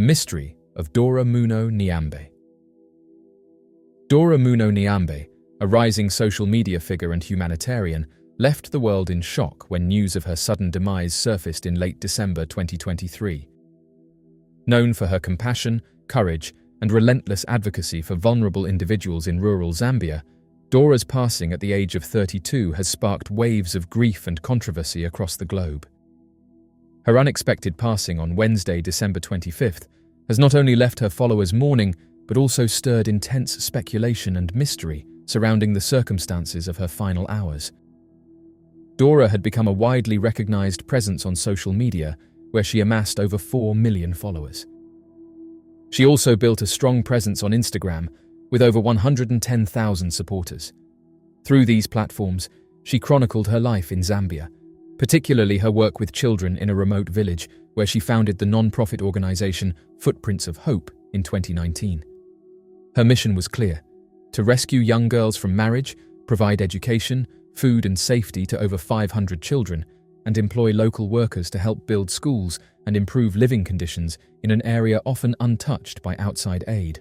The mystery of Dora Muno Nyambe. Dora Muno Nyambe, a rising social media figure and humanitarian, left the world in shock when news of her sudden demise surfaced in late December 2023. Known for her compassion, courage, and relentless advocacy for vulnerable individuals in rural Zambia, Dora's passing at the age of 32 has sparked waves of grief and controversy across the globe. Her unexpected passing on Wednesday, December 25th, has not only left her followers mourning, but also stirred intense speculation and mystery surrounding the circumstances of her final hours. Dora had become a widely recognized presence on social media, where she amassed over 4 million followers. She also built a strong presence on Instagram, with over 110,000 supporters. Through these platforms, she chronicled her life in Zambia, particularly her work with children in a remote village where she founded the non-profit organization Footprints of Hope in 2019. Her mission was clear: to rescue young girls from marriage, provide education, food and safety to over 500 children, and employ local workers to help build schools and improve living conditions in an area often untouched by outside aid.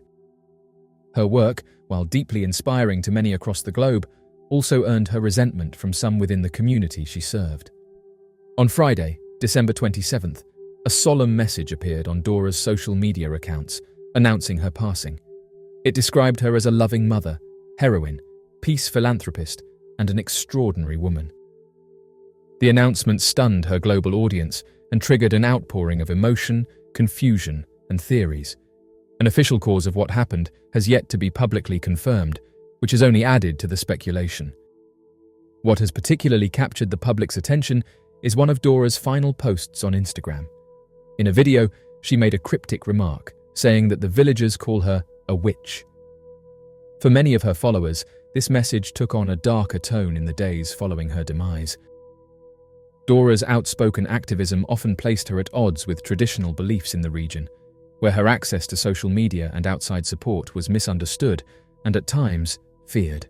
Her work, while deeply inspiring to many across the globe, also earned her resentment from some within the community she served. On Friday, December 27th, a solemn message appeared on Dora's social media accounts, announcing her passing. It described her as a loving mother, heroine, peace philanthropist, and an extraordinary woman. The announcement stunned her global audience and triggered an outpouring of emotion, confusion, and theories. An official cause of what happened has yet to be publicly confirmed, which has only added to the speculation. What has particularly captured the public's attention is one of Dora's final posts on Instagram. In a video, she made a cryptic remark, saying that the villagers call her a witch. For many of her followers, this message took on a darker tone in the days following her demise. Dora's outspoken activism often placed her at odds with traditional beliefs in the region, where her access to social media and outside support was misunderstood and at times feared.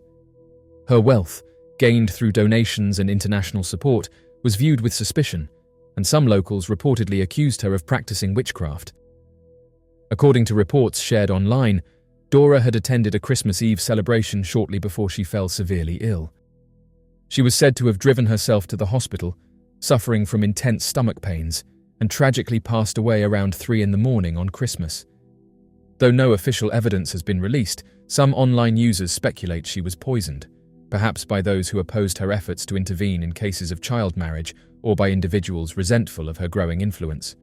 Her wealth, gained through donations and international support, was viewed with suspicion, and some locals reportedly accused her of practicing witchcraft. According to reports shared online, Dora had attended a Christmas Eve celebration shortly before she fell severely ill. She was said to have driven herself to the hospital, suffering from intense stomach pains, and tragically passed away around 3 a.m. on Christmas. Though no official evidence has been released, some online users speculate she was poisoned, perhaps by those who opposed her efforts to intervene in cases of child marriage or by individuals resentful of her growing influence.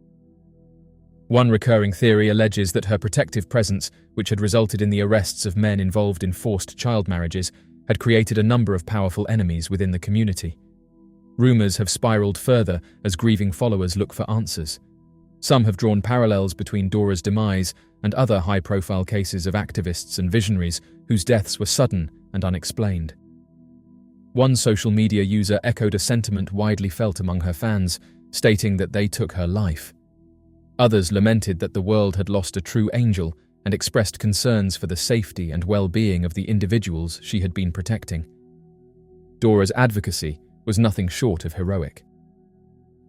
One recurring theory alleges that her protective presence, which had resulted in the arrests of men involved in forced child marriages, had created a number of powerful enemies within the community. Rumors have spiraled further as grieving followers look for answers. Some have drawn parallels between Dora's demise and other high-profile cases of activists and visionaries whose deaths were sudden and unexplained. One social media user echoed a sentiment widely felt among her fans, stating that they took her life. Others lamented that the world had lost a true angel and expressed concerns for the safety and well-being of the individuals she had been protecting. Dora's advocacy was nothing short of heroic.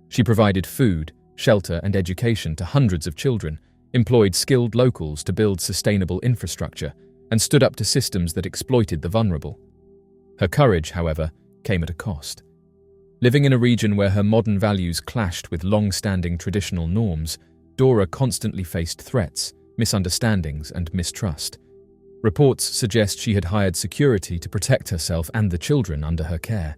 She provided food, shelter, and education to hundreds of children, employed skilled locals to build sustainable infrastructure, and stood up to systems that exploited the vulnerable. Her courage, however, came at a cost. Living in a region where her modern values clashed with long-standing traditional norms, Dora constantly faced threats, misunderstandings, and mistrust. Reports suggest she had hired security to protect herself and the children under her care.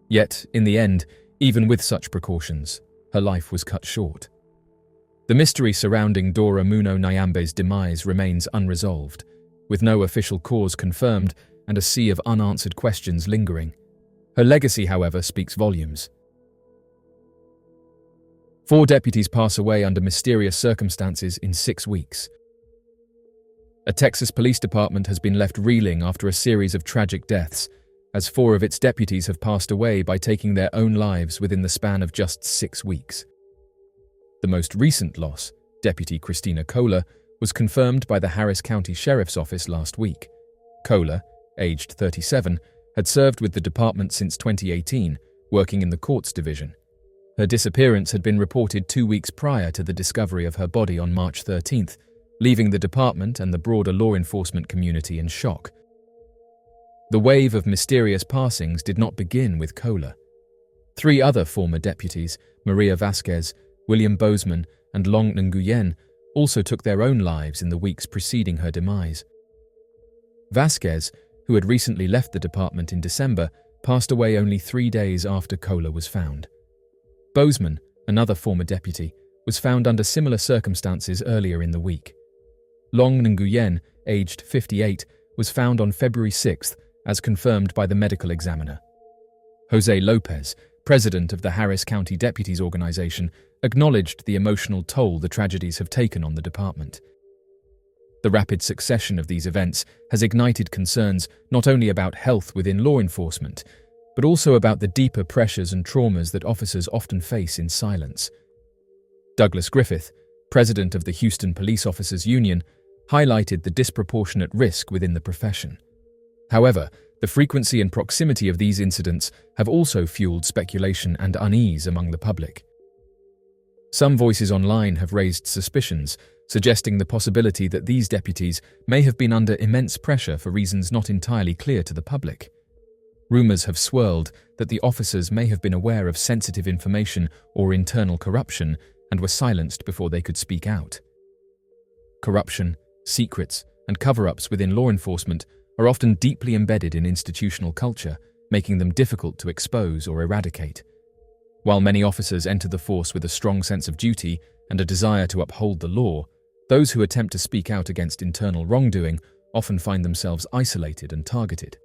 Yet, in the end, even with such precautions, her life was cut short. The mystery surrounding Dora Muno Nyambe's demise remains unresolved, with no official cause confirmed and a sea of unanswered questions lingering. Her legacy, however, speaks volumes. 4 deputies pass away under mysterious circumstances in 6 weeks. A Texas police department has been left reeling after a series of tragic deaths, as 4 of its deputies have passed away by taking their own lives within the span of just 6 weeks. The most recent loss, Deputy Christina Kohler, was confirmed by the Harris County Sheriff's Office last week. Kohler, aged 37, had served with the department since 2018, working in the courts division. Her disappearance had been reported 2 weeks prior to the discovery of her body on March 13th, leaving the department and the broader law enforcement community in shock. The wave of mysterious passings did not begin with Kola. 3 other former deputies, Maria Vasquez, William Bozeman, and Long Nguyen, also took their own lives in the weeks preceding her demise. Vasquez, who had recently left the department in December, passed away only 3 days after Kola was found. Bozeman, another former deputy, was found under similar circumstances earlier in the week. Long Nguyen, aged 58, was found on February 6th, as confirmed by the medical examiner. Jose Lopez, president of the Harris County Deputies Organization, acknowledged the emotional toll the tragedies have taken on the department. The rapid succession of these events has ignited concerns not only about health within law enforcement, but also about the deeper pressures and traumas that officers often face in silence. Douglas Griffith, president of the Houston Police Officers Union, highlighted the disproportionate risk within the profession. However, the frequency and proximity of these incidents have also fueled speculation and unease among the public. Some voices online have raised suspicions, suggesting the possibility that these deputies may have been under immense pressure for reasons not entirely clear to the public. Rumors have swirled that the officers may have been aware of sensitive information or internal corruption and were silenced before they could speak out. Corruption, secrets, and cover-ups within law enforcement are often deeply embedded in institutional culture, making them difficult to expose or eradicate. While many officers enter the force with a strong sense of duty and a desire to uphold the law, those who attempt to speak out against internal wrongdoing often find themselves isolated and targeted.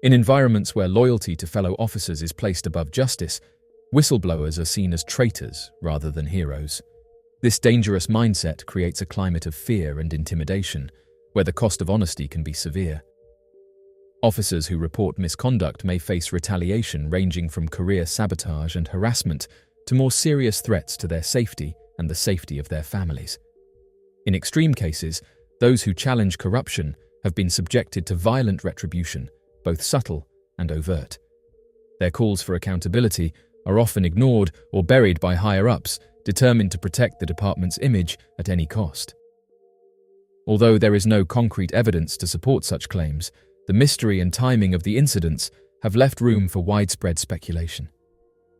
In environments where loyalty to fellow officers is placed above justice, whistleblowers are seen as traitors rather than heroes. This dangerous mindset creates a climate of fear and intimidation, where the cost of honesty can be severe. Officers who report misconduct may face retaliation ranging from career sabotage and harassment to more serious threats to their safety and the safety of their families. In extreme cases, those who challenge corruption have been subjected to violent retribution, both subtle and overt. Their calls for accountability are often ignored or buried by higher-ups, determined to protect the department's image at any cost. Although there is no concrete evidence to support such claims, the mystery and timing of the incidents have left room for widespread speculation.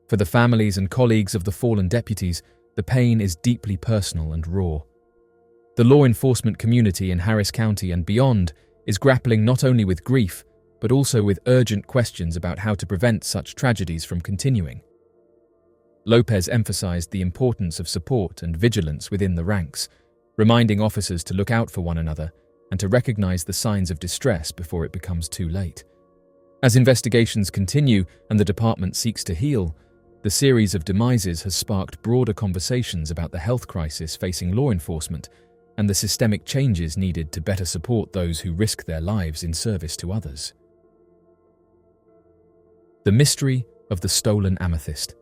For the families and colleagues of the fallen deputies, the pain is deeply personal and raw. The law enforcement community in Harris County and beyond is grappling not only with grief, but also with urgent questions about how to prevent such tragedies from continuing. Lopez emphasized the importance of support and vigilance within the ranks, reminding officers to look out for one another and to recognize the signs of distress before it becomes too late. As investigations continue and the department seeks to heal, the series of demises has sparked broader conversations about the health crisis facing law enforcement and the systemic changes needed to better support those who risk their lives in service to others. The mystery of the stolen amethyst.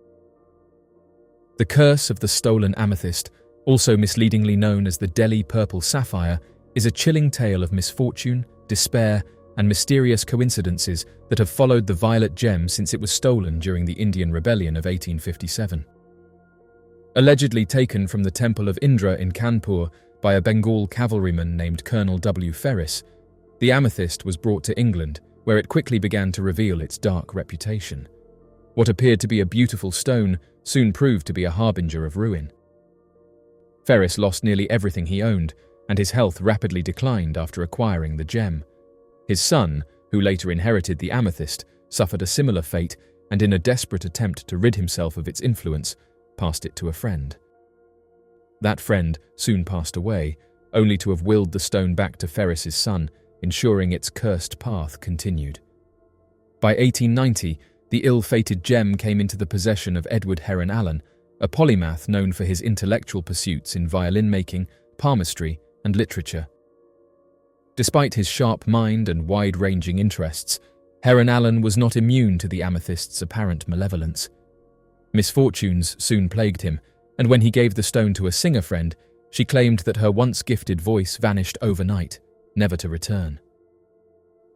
The curse of the stolen amethyst, also misleadingly known as the Delhi purple sapphire, is a chilling tale of misfortune, despair, and mysterious coincidences that have followed the violet gem since it was stolen during the Indian Rebellion of 1857. Allegedly taken from the Temple of Indra in Kanpur by a Bengal cavalryman named Colonel W. Ferris, the amethyst was brought to England, where it quickly began to reveal its dark reputation. What appeared to be a beautiful stone soon proved to be a harbinger of ruin. Ferris lost nearly everything he owned, and his health rapidly declined after acquiring the gem. His son, who later inherited the amethyst, suffered a similar fate and, in a desperate attempt to rid himself of its influence, passed it to a friend. That friend soon passed away, only to have willed the stone back to Ferris's son, ensuring its cursed path continued. By 1890, the ill-fated gem came into the possession of Edward Heron Allen, a polymath known for his intellectual pursuits in violin making, palmistry, and literature. Despite his sharp mind and wide-ranging interests, Heron Allen was not immune to the amethyst's apparent malevolence. Misfortunes soon plagued him, and when he gave the stone to a singer friend, she claimed that her once gifted voice vanished overnight, never to return.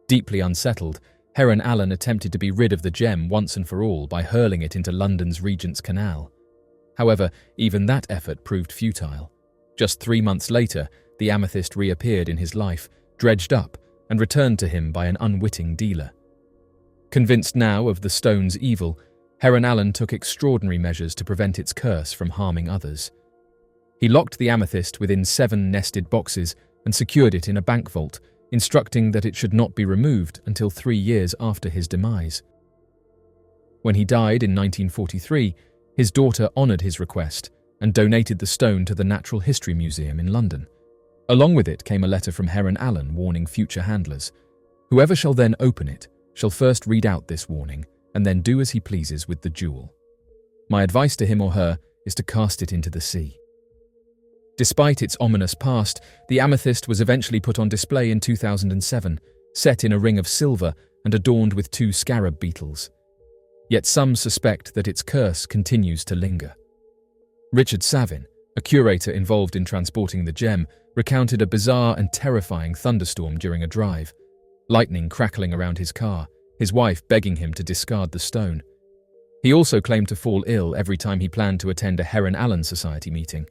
Deeply unsettled, Heron Allen attempted to be rid of the gem once and for all by hurling it into London's Regent's Canal. However, even that effort proved futile. Just 3 months later, the amethyst reappeared in his life, dredged up, and returned to him by an unwitting dealer. Convinced now of the stone's evil, Heron Allen took extraordinary measures to prevent its curse from harming others. He locked the amethyst within 7 nested boxes and secured it in a bank vault, instructing that it should not be removed until 3 years after his demise. When he died in 1943, his daughter honoured his request and donated the stone to the Natural History Museum in London. Along with it came a letter from Heron Allen warning future handlers. Whoever shall then open it shall first read out this warning and then do as he pleases with the jewel. My advice to him or her is to cast it into the sea. Despite its ominous past, the amethyst was eventually put on display in 2007, set in a ring of silver and adorned with 2 scarab beetles. Yet some suspect that its curse continues to linger. Richard Savin, a curator involved in transporting the gem, recounted a bizarre and terrifying thunderstorm during a drive, lightning crackling around his car, his wife begging him to discard the stone. He also claimed to fall ill every time he planned to attend a Heron Allen Society meeting.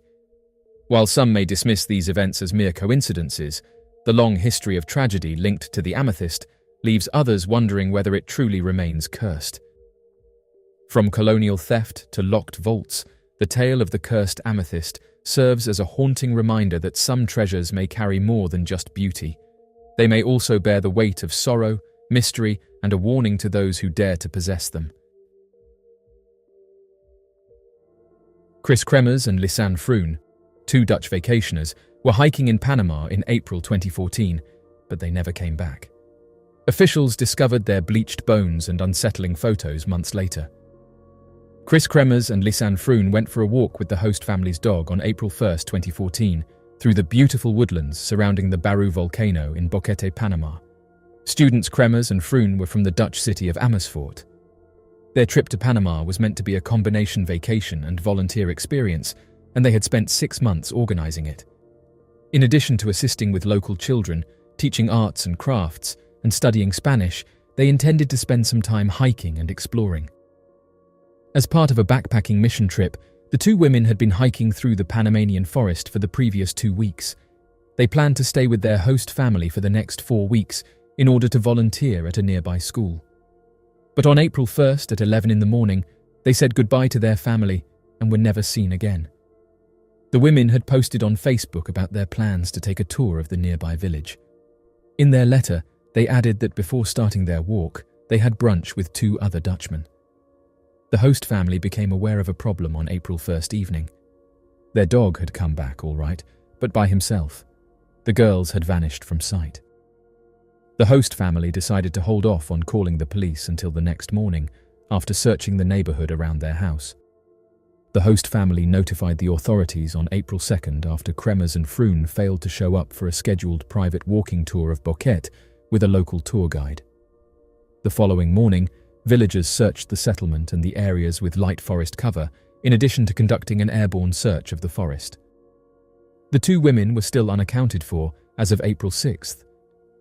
While some may dismiss these events as mere coincidences, the long history of tragedy linked to the amethyst leaves others wondering whether it truly remains cursed. From colonial theft to locked vaults, the tale of the cursed amethyst serves as a haunting reminder that some treasures may carry more than just beauty. They may also bear the weight of sorrow, mystery, and a warning to those who dare to possess them. Chris Kremers and Lisanne Froon, 2 Dutch vacationers, were hiking in Panama in April 2014, but they never came back. Officials discovered their bleached bones and unsettling photos months later. Chris Kremers and Lisanne Froon went for a walk with the host family's dog on April 1, 2014, through the beautiful woodlands surrounding the Baru volcano in Boquete, Panama. Students Kremers and Froon were from the Dutch city of Amersfoort. Their trip to Panama was meant to be a combination vacation and volunteer experience, and they had spent 6 months organising it. In addition to assisting with local children, teaching arts and crafts, and studying Spanish, they intended to spend some time hiking and exploring. As part of a backpacking mission trip, the 2 women had been hiking through the Panamanian forest for the previous 2 weeks. They planned to stay with their host family for the next 4 weeks in order to volunteer at a nearby school. But on April 1st at 11 in the morning, they said goodbye to their family and were never seen again. The women had posted on Facebook about their plans to take a tour of the nearby village. In their letter, they added that before starting their walk, they had brunch with 2 other Dutchmen. The host family became aware of a problem on April 1st evening. Their dog had come back all right, but by himself. The girls had vanished from sight. The host family decided to hold off on calling the police until the next morning, after searching the neighbourhood around their house. The host family notified the authorities on April 2nd after Kremers and Froon failed to show up for a scheduled private walking tour of Boquete with a local tour guide. The following morning, villagers searched the settlement and the areas with light forest cover, in addition to conducting an airborne search of the forest. The 2 women were still unaccounted for as of April 6th.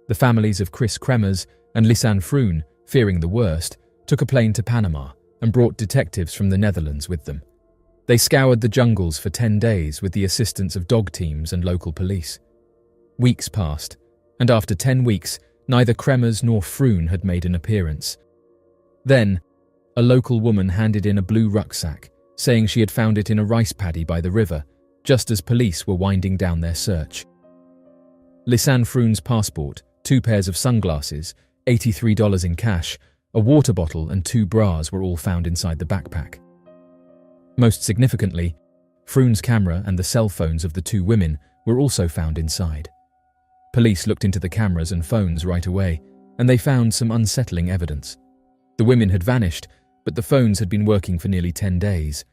The families of Chris Kremers and Lisanne Froon, fearing the worst, took a plane to Panama and brought detectives from the Netherlands with them. They scoured the jungles for 10 days with the assistance of dog teams and local police. Weeks passed, and after 10 weeks, neither Kremers nor Froon had made an appearance. Then, a local woman handed in a blue rucksack, saying she had found it in a rice paddy by the river, just as police were winding down their search. Lisanne Froon's passport, 2 pairs of sunglasses, $83 in cash, a water bottle and 2 bras were all found inside the backpack. Most significantly, Froon's camera and the cell phones of the 2 women were also found inside. Police looked into the cameras and phones right away, and they found some unsettling evidence. The women had vanished, but the phones had been working for nearly 10 days.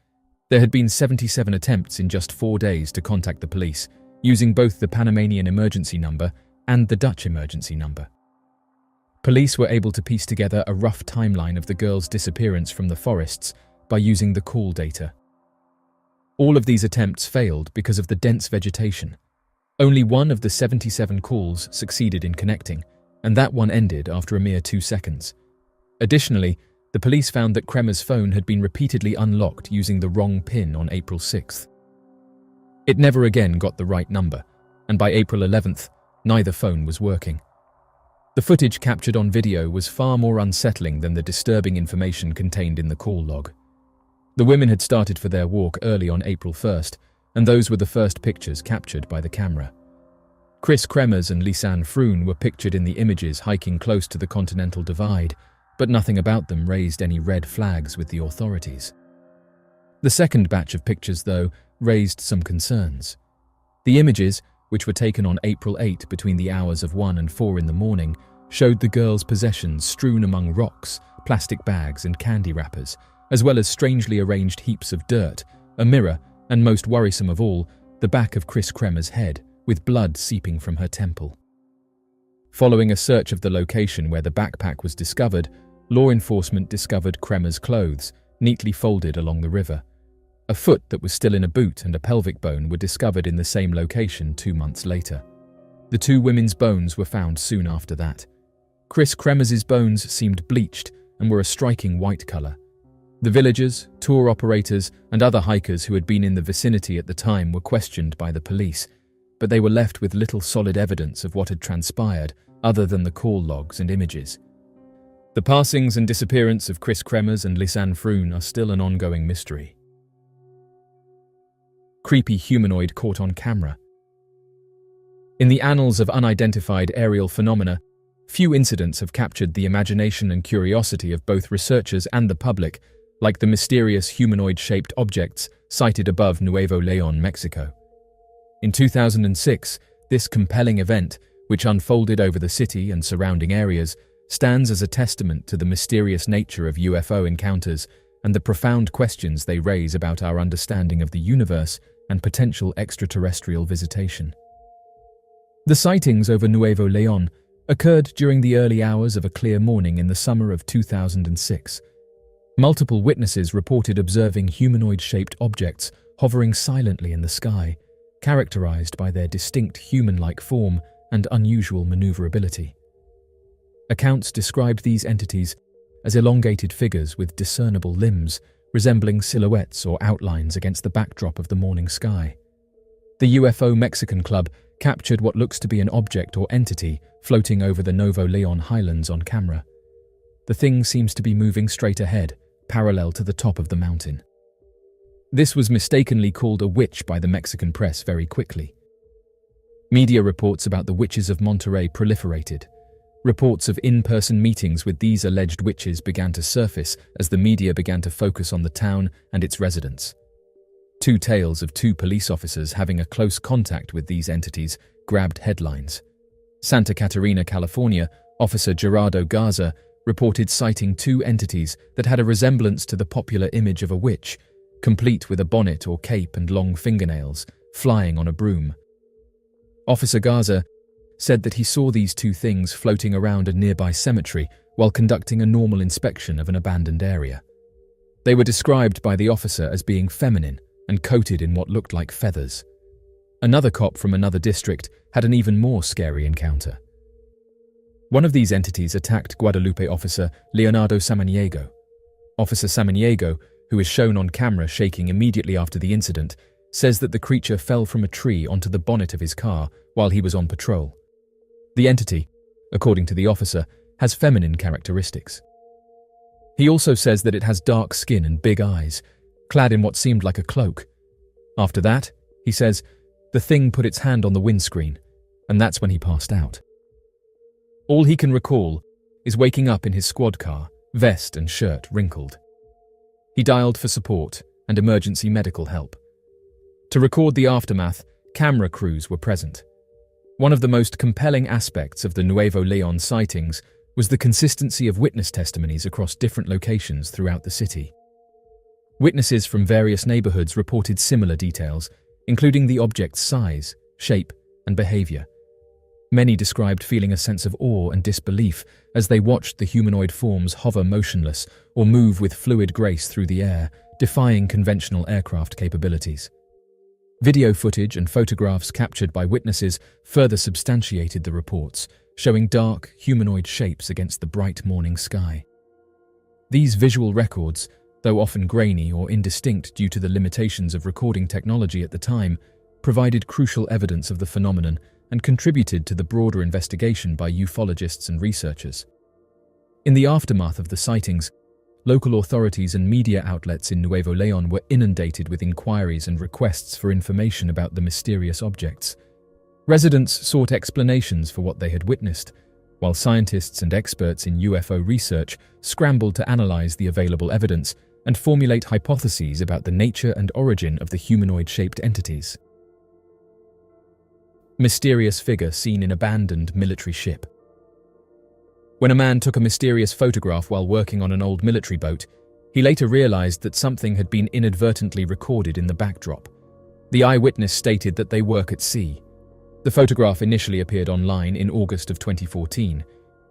There had been 77 attempts in just 4 days to contact the police, using both the Panamanian emergency number and the Dutch emergency number. Police were able to piece together a rough timeline of the girls' disappearance from the forests by using the call data. All of these attempts failed because of the dense vegetation. Only one of the 77 calls succeeded in connecting, and that one ended after a mere 2 seconds. Additionally, the police found that Kremer's phone had been repeatedly unlocked using the wrong PIN on April 6th. It never again got the right number, and by April 11th, neither phone was working. The footage captured on video was far more unsettling than the disturbing information contained in the call log. The women had started for their walk early on April 1st, and those were the first pictures captured by the camera. Chris Kremers and Lisanne Froon were pictured in the images hiking close to the Continental Divide, but nothing about them raised any red flags with the authorities. The second batch of pictures, though, raised some concerns. The images, which were taken on April 8 between the hours of 1 and 4 in the morning, showed the girls' possessions strewn among rocks, plastic bags and candy wrappers, as well as strangely arranged heaps of dirt, a mirror, and most worrisome of all, the back of Chris Kremer's head, with blood seeping from her temple. Following a search of the location where the backpack was discovered, law enforcement discovered Kremer's clothes, neatly folded along the river. A foot that was still in a boot and a pelvic bone were discovered in the same location 2 months later. The two women's bones were found soon after that. Chris Kremer's bones seemed bleached and were a striking white color. The villagers, tour operators, and other hikers who had been in the vicinity at the time were questioned by the police, but they were left with little solid evidence of what had transpired other than the call logs and images. The passings and disappearance of Chris Kremers and Lisanne Froon are still an ongoing mystery. Creepy humanoid caught on camera. In the annals of unidentified aerial phenomena, few incidents have captured the imagination and curiosity of both researchers and the public, like the mysterious humanoid-shaped objects sighted above Nuevo León, Mexico. In 2006, this compelling event, which unfolded over the city and surrounding areas, stands as a testament to the mysterious nature of UFO encounters and the profound questions they raise about our understanding of the universe and potential extraterrestrial visitation. The sightings over Nuevo León occurred during the early hours of a clear morning in the summer of 2006. Multiple witnesses reported observing humanoid-shaped objects hovering silently in the sky, characterized by their distinct human-like form and unusual maneuverability. Accounts described these entities as elongated figures with discernible limbs, resembling silhouettes or outlines against the backdrop of the morning sky. The UFO Mexican Club captured what looks to be an object or entity floating over the Nuevo León highlands on camera. The thing seems to be moving straight ahead, parallel to the top of the mountain. This was mistakenly called a witch by the Mexican press very quickly. Media reports about the witches of Monterrey proliferated. Reports of in-person meetings with these alleged witches began to surface as the media began to focus on the town and its residents. Two tales of two police officers having a close contact with these entities grabbed headlines. Santa Catarina, California, Officer Gerardo Garza reported sighting two entities that had a resemblance to the popular image of a witch, complete with a bonnet or cape and long fingernails, flying on a broom. Officer Garza said that he saw these two things floating around a nearby cemetery while conducting a normal inspection of an abandoned area. They were described by the officer as being feminine and coated in what looked like feathers. Another cop from another district had an even more scary encounter. One of these entities attacked Guadalupe officer Leonardo Samaniego. Officer Samaniego, who is shown on camera shaking immediately after the incident, says that the creature fell from a tree onto the bonnet of his car while he was on patrol. The entity, according to the officer, has feminine characteristics. He also says that it has dark skin and big eyes, clad in what seemed like a cloak. After that, he says, the thing put its hand on the windscreen, and that's when he passed out. All he can recall is waking up in his squad car, vest and shirt wrinkled. He dialed for support and emergency medical help. To record the aftermath, camera crews were present. One of the most compelling aspects of the Nuevo León sightings was the consistency of witness testimonies across different locations throughout the city. Witnesses from various neighborhoods reported similar details, including the object's size, shape, and behavior. Many described feeling a sense of awe and disbelief as they watched the humanoid forms hover motionless or move with fluid grace through the air, defying conventional aircraft capabilities. Video footage and photographs captured by witnesses further substantiated the reports, showing dark, humanoid shapes against the bright morning sky. These visual records, though often grainy or indistinct due to the limitations of recording technology at the time, provided crucial evidence of the phenomenon and contributed to the broader investigation by ufologists and researchers. In the aftermath of the sightings, local authorities and media outlets in Nuevo León were inundated with inquiries and requests for information about the mysterious objects. Residents sought explanations for what they had witnessed, while scientists and experts in UFO research scrambled to analyze the available evidence and formulate hypotheses about the nature and origin of the humanoid-shaped entities. Mysterious figure seen in abandoned military ship. When a man took a mysterious photograph while working on an old military boat, he later realized that something had been inadvertently recorded in the backdrop. The eyewitness stated that they work at sea. The photograph initially appeared online in August of 2014.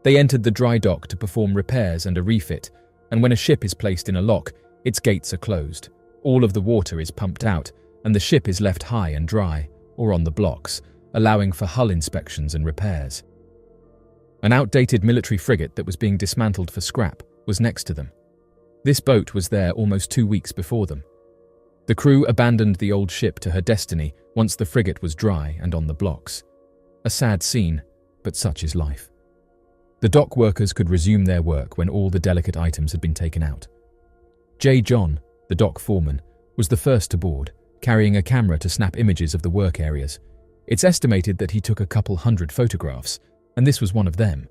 They entered the dry dock to perform repairs and a refit, and when a ship is placed in a lock, its gates are closed. All of the water is pumped out, and the ship is left high and dry, or on the blocks, allowing for hull inspections and repairs. An outdated military frigate that was being dismantled for scrap was next to them. This boat was there almost 2 weeks before them. The crew abandoned the old ship to her destiny once the frigate was dry and on the blocks. A sad scene, but such is life. The dock workers could resume their work when all the delicate items had been taken out. J. John, the dock foreman, was the first to board, carrying a camera to snap images of the work areas. It's estimated that he took a couple hundred photographs, and this was one of them.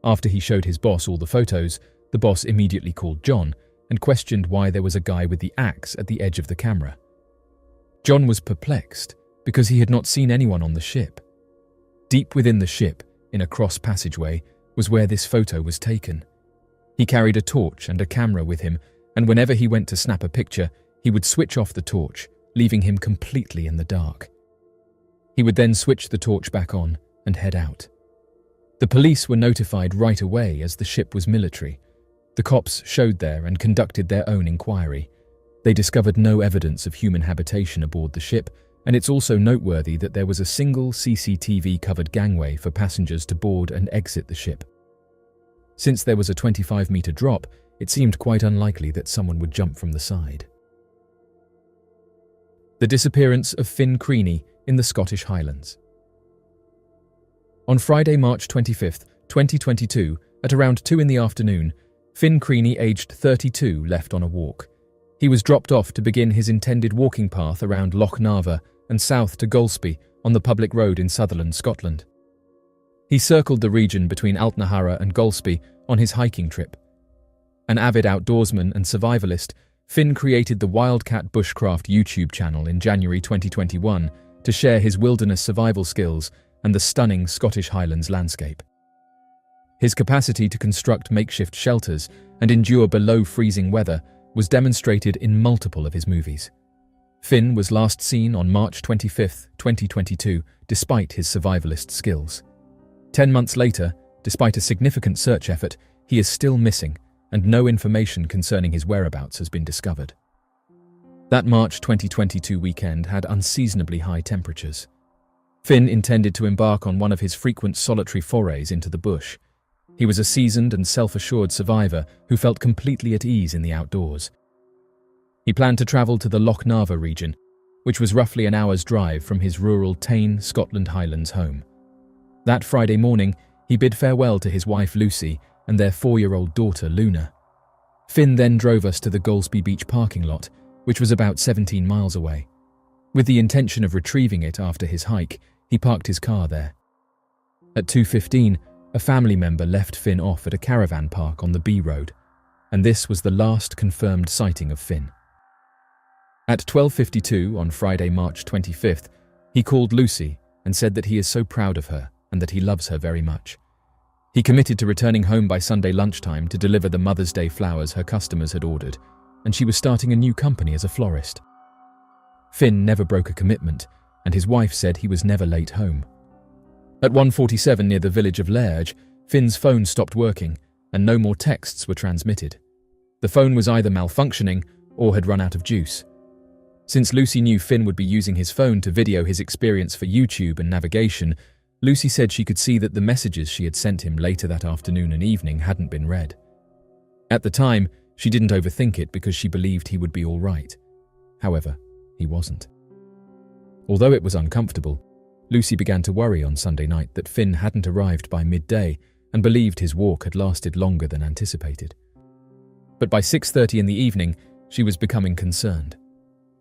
After he showed his boss all the photos, the boss immediately called John and questioned why there was a guy with the axe at the edge of the camera. John was perplexed because he had not seen anyone on the ship. Deep within the ship, in a cross passageway, was where this photo was taken. He carried a torch and a camera with him, and whenever he went to snap a picture, he would switch off the torch, leaving him completely in the dark. He would then switch the torch back on and head out. The police were notified right away as the ship was military. The cops showed there and conducted their own inquiry. They discovered no evidence of human habitation aboard the ship, and it's also noteworthy that there was a single CCTV-covered gangway for passengers to board and exit the ship. Since there was a 25-meter drop, it seemed quite unlikely that someone would jump from the side. The disappearance of Finn Creaney in the Scottish Highlands. On Friday, March 25, 2022, at around 2 in the afternoon, Finn Creaney, aged 32, left on a walk. He was dropped off to begin his intended walking path around Loch Narva and south to Golspie on the public road in Sutherland, Scotland. He circled the region between Altnahara and Golspie on his hiking trip. An avid outdoorsman and survivalist, Finn created the Wildcat Bushcraft YouTube channel in January 2021 to share his wilderness survival skills and the stunning Scottish Highlands landscape. His capacity to construct makeshift shelters and endure below-freezing weather was demonstrated in multiple of his movies. Finn was last seen on March 25, 2022, despite his survivalist skills. 10 months later, despite a significant search effort, he is still missing, and no information concerning his whereabouts has been discovered. That March 2022 weekend had unseasonably high temperatures. Finn intended to embark on one of his frequent solitary forays into the bush. He was a seasoned and self-assured survivor who felt completely at ease in the outdoors. He planned to travel to the Loch Narva region, which was roughly an hour's drive from his rural Tain, Scotland Highlands home. That Friday morning, he bid farewell to his wife Lucy and their 4-year-old daughter Luna. Finn then drove us to the Golspie Beach parking lot, which was about 17 miles away. With the intention of retrieving it after his hike, he parked his car there. At 2:15, a family member left Finn off at a caravan park on the B Road, and this was the last confirmed sighting of Finn. At 12:52 on Friday, March 25th, he called Lucy and said that he is so proud of her and that he loves her very much. He committed to returning home by Sunday lunchtime to deliver the Mother's Day flowers her customers had ordered, and she was starting a new company as a florist. Finn never broke a commitment, and his wife said he was never late home. At 1:47 near the village of Lairge, Finn's phone stopped working, and no more texts were transmitted. The phone was either malfunctioning or had run out of juice. Since Lucy knew Finn would be using his phone to video his experience for YouTube and navigation, Lucy said she could see that the messages she had sent him later that afternoon and evening hadn't been read. At the time, she didn't overthink it because she believed he would be all right. However, he wasn't. Although it was uncomfortable, Lucy began to worry on Sunday night that Finn hadn't arrived by midday and believed his walk had lasted longer than anticipated. But by 6:30 in the evening, she was becoming concerned.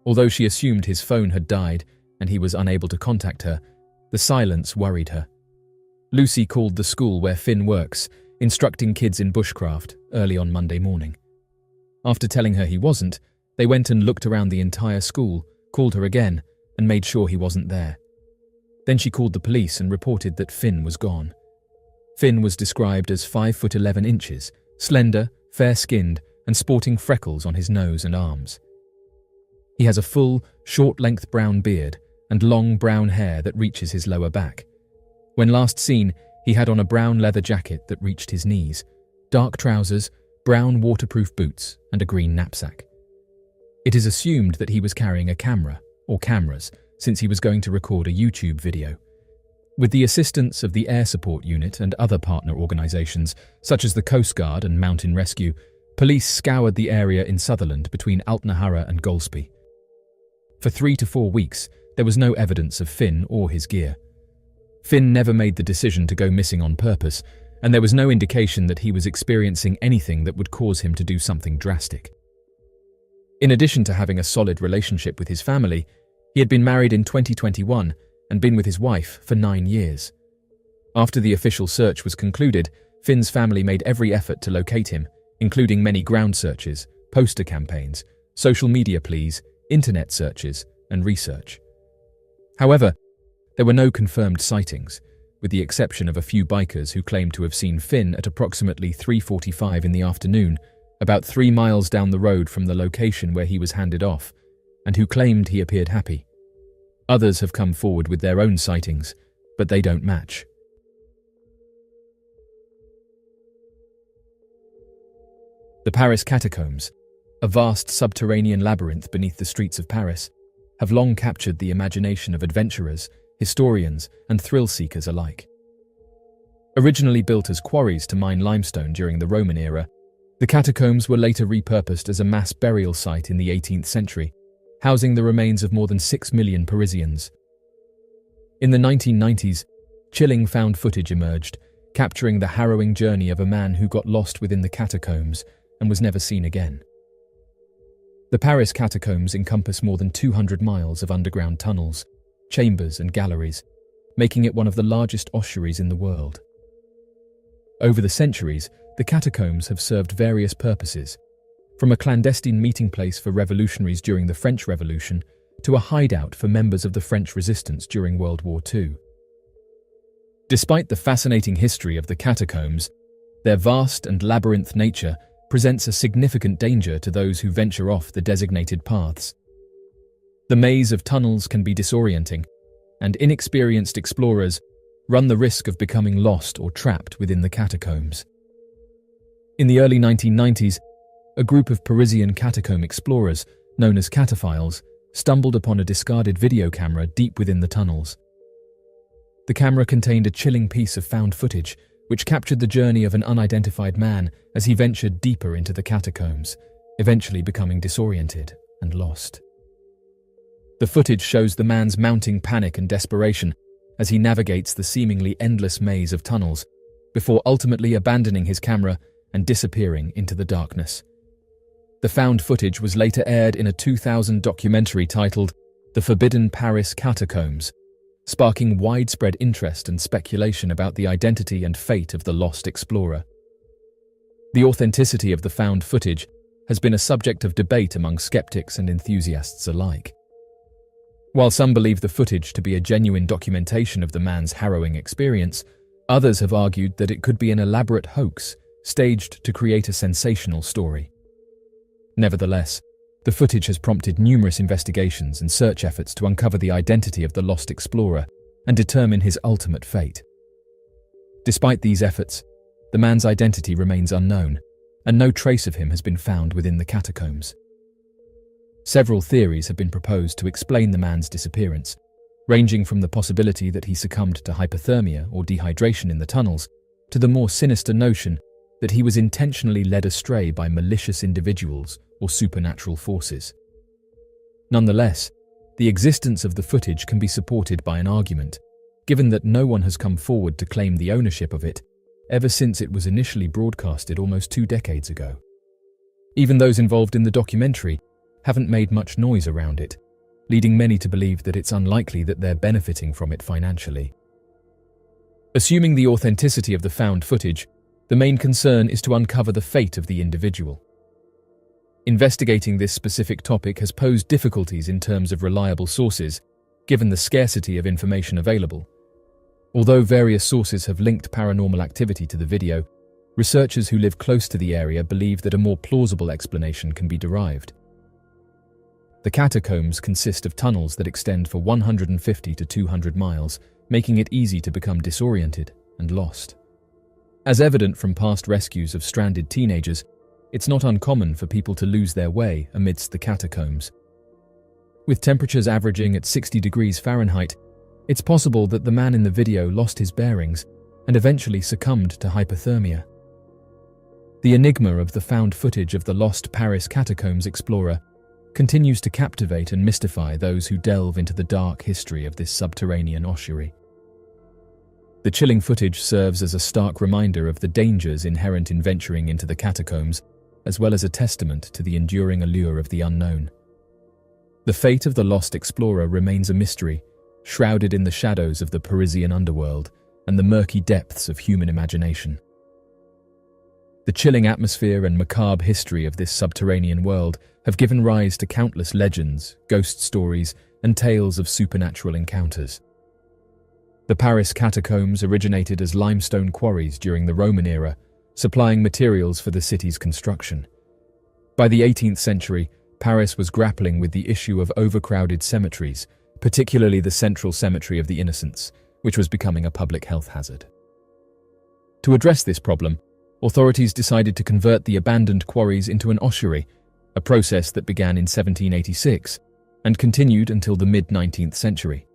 Although she assumed his phone had died and he was unable to contact her, the silence worried her. Lucy called the school where Finn works, instructing kids in bushcraft, early on Monday morning. After telling her he wasn't, they went and looked around the entire school, called her again, and made sure he wasn't there. Then she called the police and reported that Finn was gone. Finn was described as 5'11", slender, fair-skinned, and sporting freckles on his nose and arms. He has a full, short-length brown beard and long brown hair that reaches his lower back. When last seen, he had on a brown leather jacket that reached his knees, dark trousers, brown waterproof boots, and a green knapsack. It is assumed that he was carrying a camera, or cameras, since he was going to record a YouTube video. With the assistance of the Air Support Unit and other partner organisations, such as the Coast Guard and Mountain Rescue, police scoured the area in Sutherland between Altnahara and Golspie. For 3 to 4 weeks, there was no evidence of Finn or his gear. Finn never made the decision to go missing on purpose, and there was no indication that he was experiencing anything that would cause him to do something drastic. In addition to having a solid relationship with his family, he had been married in 2021 and been with his wife for 9 years. After the official search was concluded, Finn's family made every effort to locate him, including many ground searches, poster campaigns, social media pleas, internet searches, and research. However, there were no confirmed sightings, with the exception of a few bikers who claimed to have seen Finn at approximately 3:45 in the afternoon, about 3 miles down the road from the location where he was handed off, and who claimed he appeared happy. Others have come forward with their own sightings, but they don't match. The Paris catacombs, a vast subterranean labyrinth beneath the streets of Paris, have long captured the imagination of adventurers, historians, and thrill-seekers alike. Originally built as quarries to mine limestone during the Roman era, the catacombs were later repurposed as a mass burial site in the 18th century, housing the remains of more than 6 million Parisians. In the 1990s, chilling found footage emerged, capturing the harrowing journey of a man who got lost within the catacombs and was never seen again. The Paris catacombs encompass more than 200 miles of underground tunnels, chambers and galleries, making it one of the largest ossuaries in the world. Over the centuries, the catacombs have served various purposes, from a clandestine meeting place for revolutionaries during the French Revolution to a hideout for members of the French resistance during World War II. Despite the fascinating history of the catacombs, their vast and labyrinth nature presents a significant danger to those who venture off the designated paths. The maze of tunnels can be disorienting, and inexperienced explorers run the risk of becoming lost or trapped within the catacombs. In the early 1990s, a group of Parisian catacomb explorers, known as cataphiles, stumbled upon a discarded video camera deep within the tunnels. The camera contained a chilling piece of found footage, which captured the journey of an unidentified man as he ventured deeper into the catacombs, eventually becoming disoriented and lost. The footage shows the man's mounting panic and desperation as he navigates the seemingly endless maze of tunnels, before ultimately abandoning his camera and disappearing into the darkness. The found footage was later aired in a 2000 documentary titled The Forbidden Paris Catacombs, sparking widespread interest and speculation about the identity and fate of the lost explorer. The authenticity of the found footage has been a subject of debate among skeptics and enthusiasts alike. While some believe the footage to be a genuine documentation of the man's harrowing experience, others have argued that it could be an elaborate hoax staged to create a sensational story. Nevertheless, the footage has prompted numerous investigations and search efforts to uncover the identity of the lost explorer and determine his ultimate fate. Despite these efforts, the man's identity remains unknown, and no trace of him has been found within the catacombs. Several theories have been proposed to explain the man's disappearance, ranging from the possibility that he succumbed to hypothermia or dehydration in the tunnels, to the more sinister notion that he was intentionally led astray by malicious individuals or supernatural forces. Nonetheless, the existence of the footage can be supported by an argument, given that no one has come forward to claim the ownership of it ever since it was initially broadcasted almost 2 decades ago. Even those involved in the documentary haven't made much noise around it, leading many to believe that it's unlikely that they're benefiting from it financially. Assuming the authenticity of the found footage, the main concern is to uncover the fate of the individual. Investigating this specific topic has posed difficulties in terms of reliable sources, given the scarcity of information available. Although various sources have linked paranormal activity to the video, researchers who live close to the area believe that a more plausible explanation can be derived. The catacombs consist of tunnels that extend for 150 to 200 miles, making it easy to become disoriented and lost. As evident from past rescues of stranded teenagers, it's not uncommon for people to lose their way amidst the catacombs. With temperatures averaging at 60 degrees Fahrenheit, it's possible that the man in the video lost his bearings and eventually succumbed to hypothermia. The enigma of the found footage of the lost Paris catacombs explorer continues to captivate and mystify those who delve into the dark history of this subterranean ossuary. The chilling footage serves as a stark reminder of the dangers inherent in venturing into the catacombs, as well as a testament to the enduring allure of the unknown. The fate of the lost explorer remains a mystery, shrouded in the shadows of the Parisian underworld and the murky depths of human imagination. The chilling atmosphere and macabre history of this subterranean world have given rise to countless legends, ghost stories, and tales of supernatural encounters. The Paris catacombs originated as limestone quarries during the Roman era, supplying materials for the city's construction. By the 18th century, Paris was grappling with the issue of overcrowded cemeteries, particularly the Central Cemetery of the Innocents, which was becoming a public health hazard. To address this problem, authorities decided to convert the abandoned quarries into an ossuary, a process that began in 1786 and continued until the mid-19th century.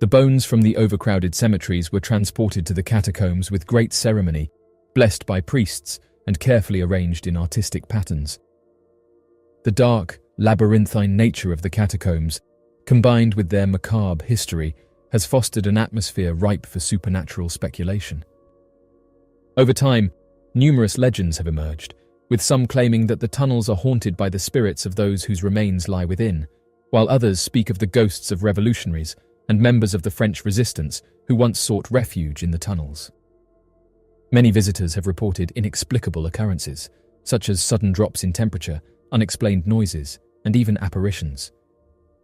The bones from the overcrowded cemeteries were transported to the catacombs with great ceremony, blessed by priests and carefully arranged in artistic patterns. The dark, labyrinthine nature of the catacombs, combined with their macabre history, has fostered an atmosphere ripe for supernatural speculation. Over time, numerous legends have emerged, with some claiming that the tunnels are haunted by the spirits of those whose remains lie within, while others speak of the ghosts of revolutionaries and members of the French resistance who once sought refuge in the tunnels. Many visitors have reported inexplicable occurrences, such as sudden drops in temperature, unexplained noises, and even apparitions.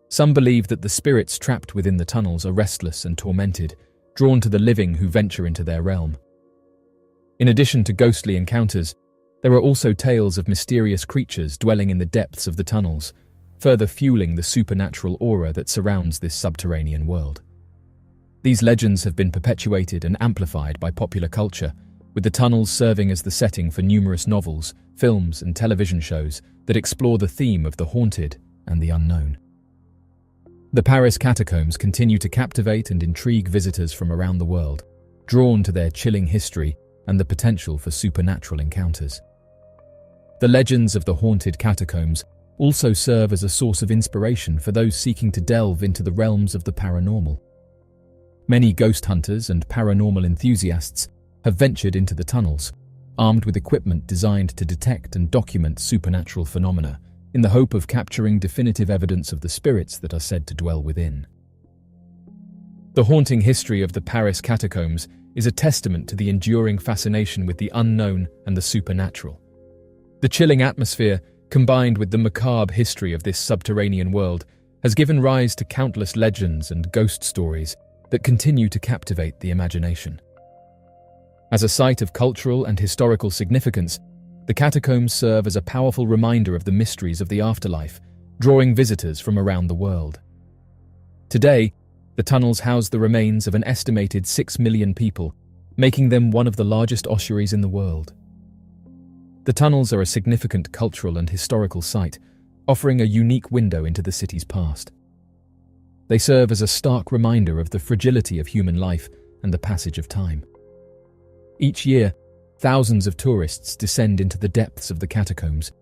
Some believe that the spirits trapped within the tunnels are restless and tormented, drawn to the living who venture into their realm. In addition to ghostly encounters, there are also tales of mysterious creatures dwelling in the depths of the tunnels, further fueling the supernatural aura that surrounds this subterranean world. These legends have been perpetuated and amplified by popular culture, with the tunnels serving as the setting for numerous novels, films, and television shows that explore the theme of the haunted and the unknown. The Paris catacombs continue to captivate and intrigue visitors from around the world, drawn to their chilling history and the potential for supernatural encounters. The legends of the haunted catacombs also serve as a source of inspiration for those seeking to delve into the realms of the paranormal. Many ghost hunters and paranormal enthusiasts have ventured into the tunnels, armed with equipment designed to detect and document supernatural phenomena, in the hope of capturing definitive evidence of the spirits that are said to dwell within. The haunting history of the Paris catacombs is a testament to the enduring fascination with the unknown and the supernatural. The chilling atmosphere, combined with the macabre history of this subterranean world, has given rise to countless legends and ghost stories that continue to captivate the imagination. As a site of cultural and historical significance, the catacombs serve as a powerful reminder of the mysteries of the afterlife, drawing visitors from around the world. Today, the tunnels house the remains of an estimated 6 million people, making them one of the largest ossuaries in the world. The tunnels are a significant cultural and historical site, offering a unique window into the city's past. They serve as a stark reminder of the fragility of human life and the passage of time. Each year, thousands of tourists descend into the depths of the catacombs,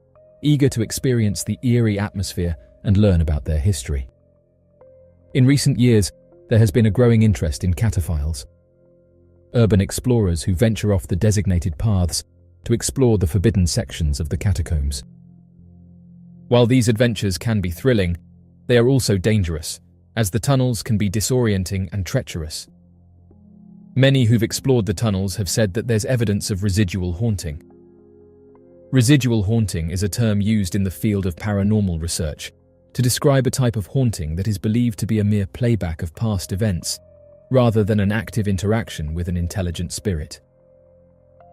eager to experience the eerie atmosphere and learn about their history. In recent years, there has been a growing interest in cataphiles, urban explorers who venture off the designated paths to explore the forbidden sections of the catacombs. While these adventures can be thrilling, they are also dangerous, as the tunnels can be disorienting and treacherous. Many who've explored the tunnels have said that there's evidence of residual haunting. Residual haunting is a term used in the field of paranormal research to describe a type of haunting that is believed to be a mere playback of past events, rather than an active interaction with an intelligent spirit.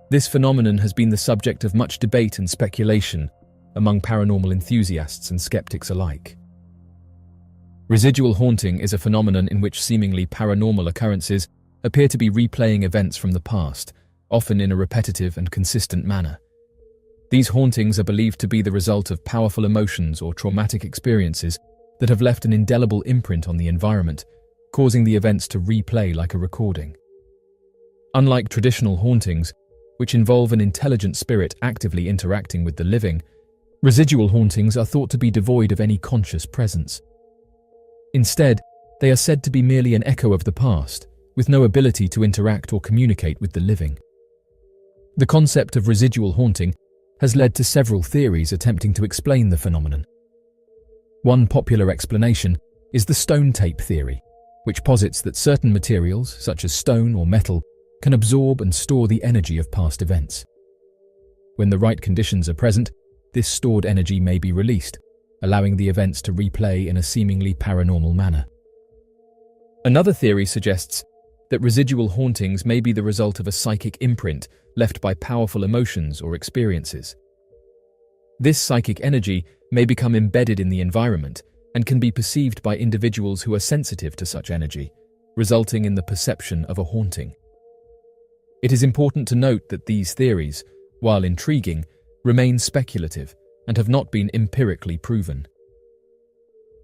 This phenomenon has been the subject of much debate and speculation among paranormal enthusiasts and skeptics alike. Residual haunting is a phenomenon in which seemingly paranormal occurrences appear to be replaying events from the past, often in a repetitive and consistent manner. These hauntings are believed to be the result of powerful emotions or traumatic experiences that have left an indelible imprint on the environment, causing the events to replay like a recording. Unlike traditional hauntings, which involve an intelligent spirit actively interacting with the living, residual hauntings are thought to be devoid of any conscious presence. Instead, they are said to be merely an echo of the past, with no ability to interact or communicate with the living. The concept of residual haunting has led to several theories attempting to explain the phenomenon. One popular explanation is the stone tape theory, which posits that certain materials, such as stone or metal, can absorb and store the energy of past events. When the right conditions are present, this stored energy may be released, allowing the events to replay in a seemingly paranormal manner. Another theory suggests that residual hauntings may be the result of a psychic imprint left by powerful emotions or experiences. This psychic energy may become embedded in the environment and can be perceived by individuals who are sensitive to such energy, resulting in the perception of a haunting. It is important to note that these theories, while intriguing, remain speculative and have not been empirically proven.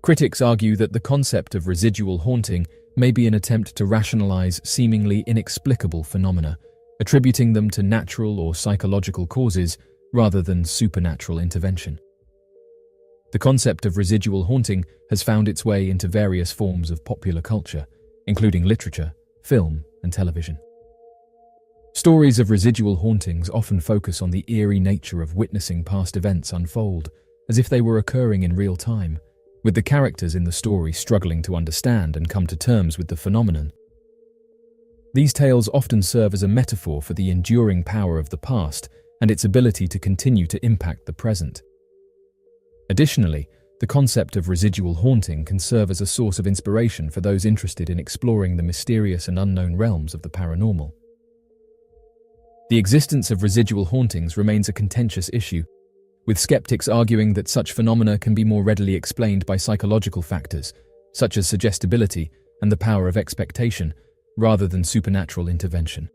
Critics argue that the concept of residual haunting may be an attempt to rationalize seemingly inexplicable phenomena, attributing them to natural or psychological causes rather than supernatural intervention. The concept of residual haunting has found its way into various forms of popular culture, including literature, film, and television. Stories of residual hauntings often focus on the eerie nature of witnessing past events unfold, as if they were occurring in real time, with the characters in the story struggling to understand and come to terms with the phenomenon. These tales often serve as a metaphor for the enduring power of the past and its ability to continue to impact the present. Additionally, the concept of residual haunting can serve as a source of inspiration for those interested in exploring the mysterious and unknown realms of the paranormal. The existence of residual hauntings remains a contentious issue, with skeptics arguing that such phenomena can be more readily explained by psychological factors, such as suggestibility and the power of expectation, rather than supernatural intervention.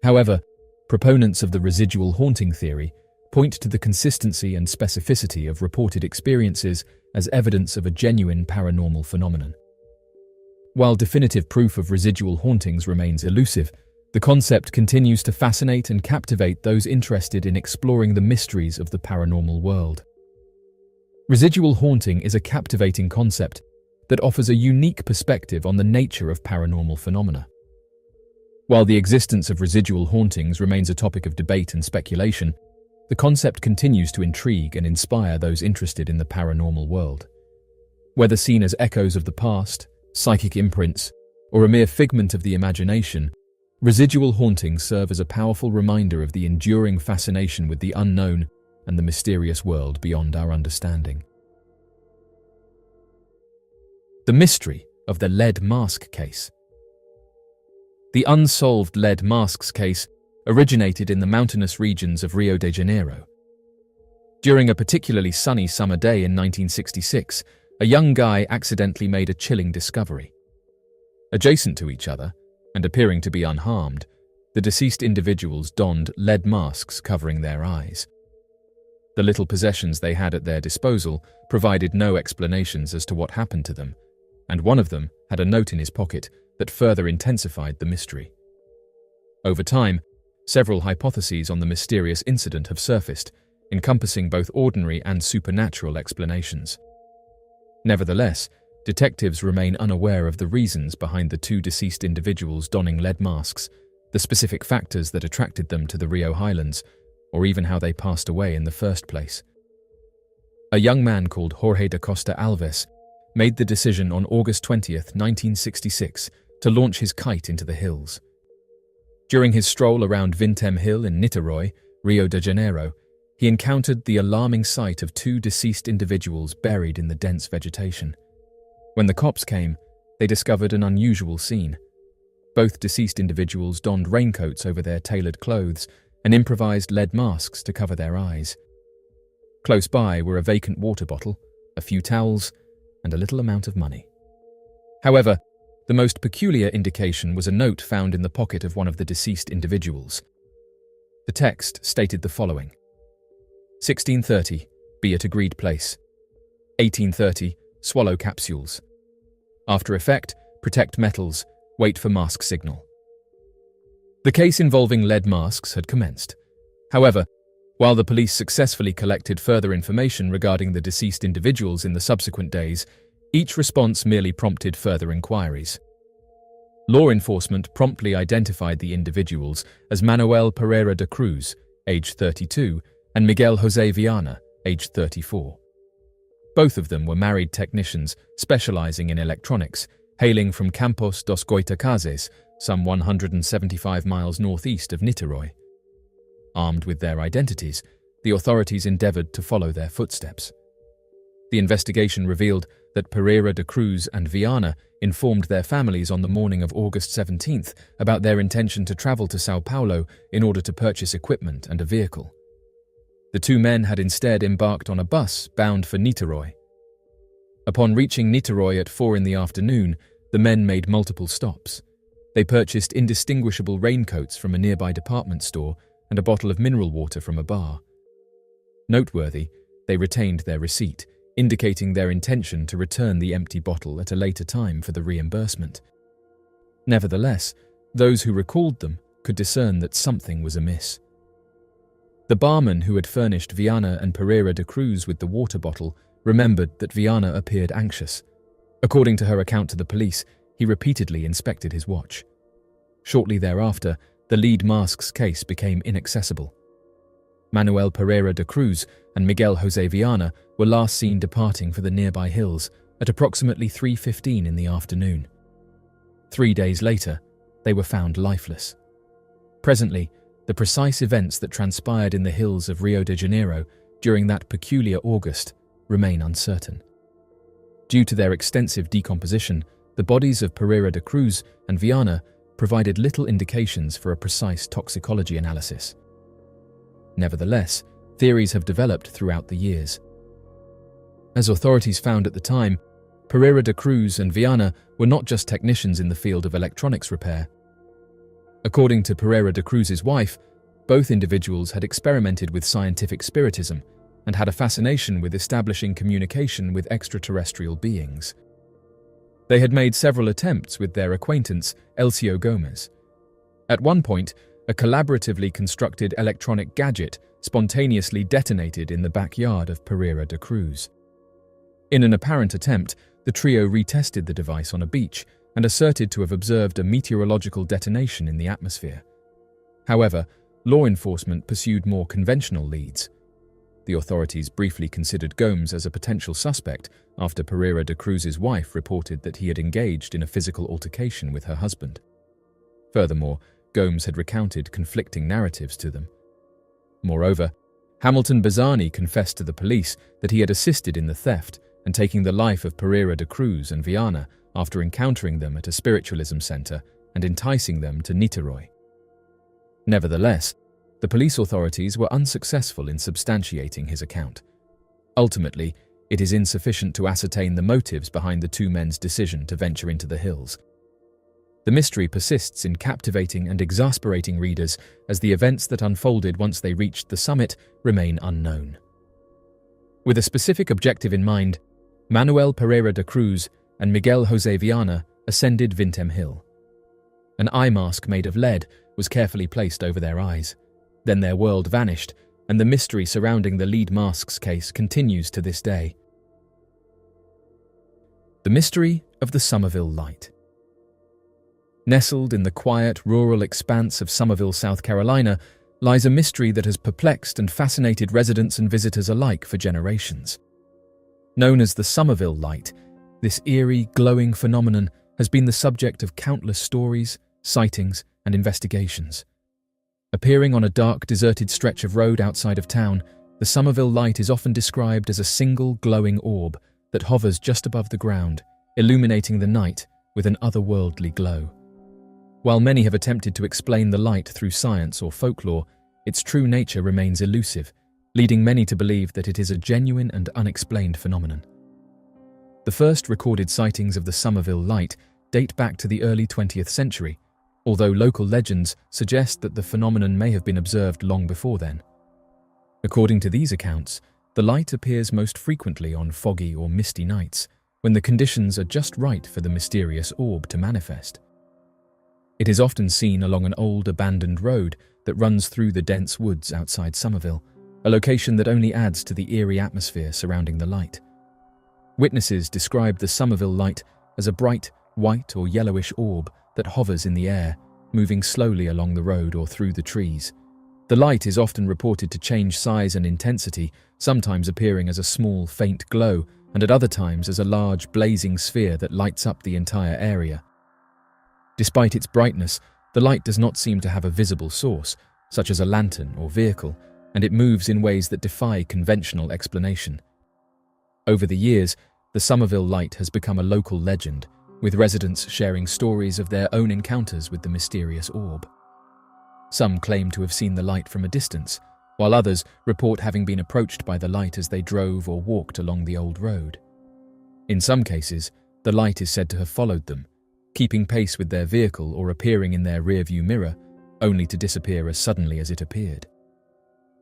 However, proponents of the residual haunting theory point to the consistency and specificity of reported experiences as evidence of a genuine paranormal phenomenon. While definitive proof of residual hauntings remains elusive, the concept continues to fascinate and captivate those interested in exploring the mysteries of the paranormal world. Residual haunting is a captivating concept that offers a unique perspective on the nature of paranormal phenomena. While the existence of residual hauntings remains a topic of debate and speculation, the concept continues to intrigue and inspire those interested in the paranormal world. Whether seen as echoes of the past, psychic imprints, or a mere figment of the imagination, residual hauntings serve as a powerful reminder of the enduring fascination with the unknown and the mysterious world beyond our understanding. The mystery of the lead mask case. The unsolved lead masks case originated in the mountainous regions of Rio de Janeiro. During a particularly sunny summer day in 1966, a young guy accidentally made a chilling discovery. Adjacent to each other, and appearing to be unharmed, the deceased individuals donned lead masks covering their eyes. The little possessions they had at their disposal provided no explanations as to what happened to them, and one of them had a note in his pocket that further intensified the mystery. Over time, several hypotheses on the mysterious incident have surfaced, encompassing both ordinary and supernatural explanations. Nevertheless, detectives remain unaware of the reasons behind the two deceased individuals donning lead masks, the specific factors that attracted them to the Rio Highlands, or even how they passed away in the first place. A young man called Jorge da Costa Alves made the decision on August 20th, 1966, to launch his kite into the hills. During his stroll around Vintem Hill in Niterói, Rio de Janeiro, he encountered the alarming sight of two deceased individuals buried in the dense vegetation. When the cops came, they discovered an unusual scene. Both deceased individuals donned raincoats over their tailored clothes and improvised lead masks to cover their eyes. Close by were a vacant water bottle, a few towels, and a little amount of money. However, the most peculiar indication was a note found in the pocket of one of the deceased individuals. The text stated the following: 16:30, be at agreed place. 18:30, swallow capsules. After effect, protect metals, wait for mask signal. The case involving lead masks had commenced. However, while the police successfully collected further information regarding the deceased individuals in the subsequent days, each response merely prompted further inquiries. Law enforcement promptly identified the individuals as Manuel Pereira da Cruz, age 32, and Miguel José Viana, age 34. Both of them were married technicians specializing in electronics, hailing from Campos dos Goitacazes, some 175 miles northeast of Niterói. Armed with their identities, the authorities endeavored to follow their footsteps. The investigation revealed that Pereira da Cruz and Viana informed their families on the morning of August 17th about their intention to travel to São Paulo in order to purchase equipment and a vehicle. The two men had instead embarked on a bus bound for Niterói. Upon reaching Niterói at 4 in the afternoon, the men made multiple stops. They purchased indistinguishable raincoats from a nearby department store and a bottle of mineral water from a bar. Noteworthy, they retained their receipt, indicating their intention to return the empty bottle at a later time for the reimbursement. Nevertheless, those who recalled them could discern that something was amiss. The barman who had furnished Viana and Pereira da Cruz with the water bottle remembered that Viana appeared anxious. According to her account to the police, he repeatedly inspected his watch. Shortly thereafter, the lead mask's case became inaccessible. Manuel Pereira da Cruz and Miguel José Viana were last seen departing for the nearby hills at approximately 3:15 in the afternoon. 3 days later, they were found lifeless. Presently, the precise events that transpired in the hills of Rio de Janeiro during that peculiar August remain uncertain. Due to their extensive decomposition, the bodies of Pereira da Cruz and Viana provided little indications for a precise toxicology analysis. Nevertheless, theories have developed throughout the years. As authorities found at the time, Pereira da Cruz and Viana were not just technicians in the field of electronics repair. According to Pereira da Cruz's wife, both individuals had experimented with scientific spiritism and had a fascination with establishing communication with extraterrestrial beings. They had made several attempts with their acquaintance, Elcio Gomez. At one point, a collaboratively constructed electronic gadget spontaneously detonated in the backyard of Pereira da Cruz. In an apparent attempt, the trio retested the device on a beach and asserted to have observed a meteorological detonation in the atmosphere. However, law enforcement pursued more conventional leads. The authorities briefly considered Gomes as a potential suspect after Pereira da Cruz's wife reported that he had engaged in a physical altercation with her husband. Furthermore, Gomes had recounted conflicting narratives to them. Moreover, Hamilton Bazzani confessed to the police that he had assisted in the theft and taking the life of Pereira da Cruz and Viana after encountering them at a spiritualism center and enticing them to Niterói. Nevertheless, the police authorities were unsuccessful in substantiating his account. Ultimately, it is insufficient to ascertain the motives behind the two men's decision to venture into the hills. The mystery persists in captivating and exasperating readers as the events that unfolded once they reached the summit remain unknown. With a specific objective in mind, Manuel Pereira da Cruz and Miguel Jose Viana ascended Vintem Hill. An eye mask made of lead was carefully placed over their eyes. Then their world vanished, and the mystery surrounding the lead mask's case continues to this day. The mystery of the Somerville Light. Nestled in the quiet, rural expanse of Somerville, South Carolina, lies a mystery that has perplexed and fascinated residents and visitors alike for generations. Known as the Somerville Light, this eerie, glowing phenomenon has been the subject of countless stories, sightings, and investigations. Appearing on a dark, deserted stretch of road outside of town, the Somerville Light is often described as a single glowing orb that hovers just above the ground, illuminating the night with an otherworldly glow. While many have attempted to explain the light through science or folklore, its true nature remains elusive, leading many to believe that it is a genuine and unexplained phenomenon. The first recorded sightings of the Somerville Light date back to the early 20th century, although local legends suggest that the phenomenon may have been observed long before then. According to these accounts, the light appears most frequently on foggy or misty nights, when the conditions are just right for the mysterious orb to manifest. It is often seen along an old abandoned road that runs through the dense woods outside Somerville, a location that only adds to the eerie atmosphere surrounding the light. Witnesses describe the Somerville Light as a bright, white or yellowish orb that hovers in the air, moving slowly along the road or through the trees. The light is often reported to change size and intensity, sometimes appearing as a small, faint glow, and at other times as a large, blazing sphere that lights up the entire area. Despite its brightness, the light does not seem to have a visible source, such as a lantern or vehicle, and it moves in ways that defy conventional explanation. Over the years, the Somerville Light has become a local legend, with residents sharing stories of their own encounters with the mysterious orb. Some claim to have seen the light from a distance, while others report having been approached by the light as they drove or walked along the old road. In some cases, the light is said to have followed them, keeping pace with their vehicle or appearing in their rearview mirror, only to disappear as suddenly as it appeared.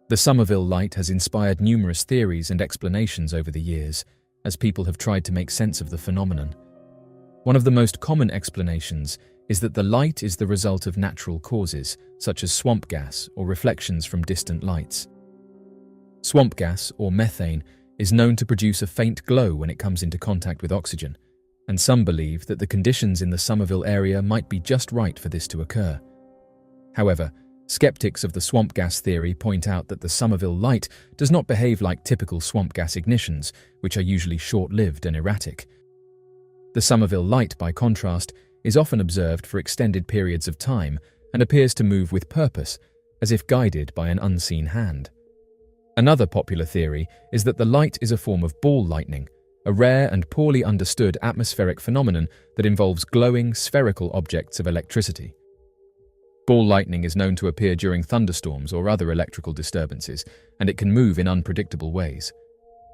The Somerville Light has inspired numerous theories and explanations over the years, as people have tried to make sense of the phenomenon. One of the most common explanations is that the light is the result of natural causes, such as swamp gas or reflections from distant lights. Swamp gas, or methane, is known to produce a faint glow when it comes into contact with oxygen, and some believe that the conditions in the Somerville area might be just right for this to occur. However, skeptics of the swamp gas theory point out that the Somerville Light does not behave like typical swamp gas ignitions, which are usually short-lived and erratic. The Somerville Light, by contrast, is often observed for extended periods of time and appears to move with purpose, as if guided by an unseen hand. Another popular theory is that the light is a form of ball lightning, a rare and poorly understood atmospheric phenomenon that involves glowing, spherical objects of electricity. Ball lightning is known to appear during thunderstorms or other electrical disturbances, and it can move in unpredictable ways.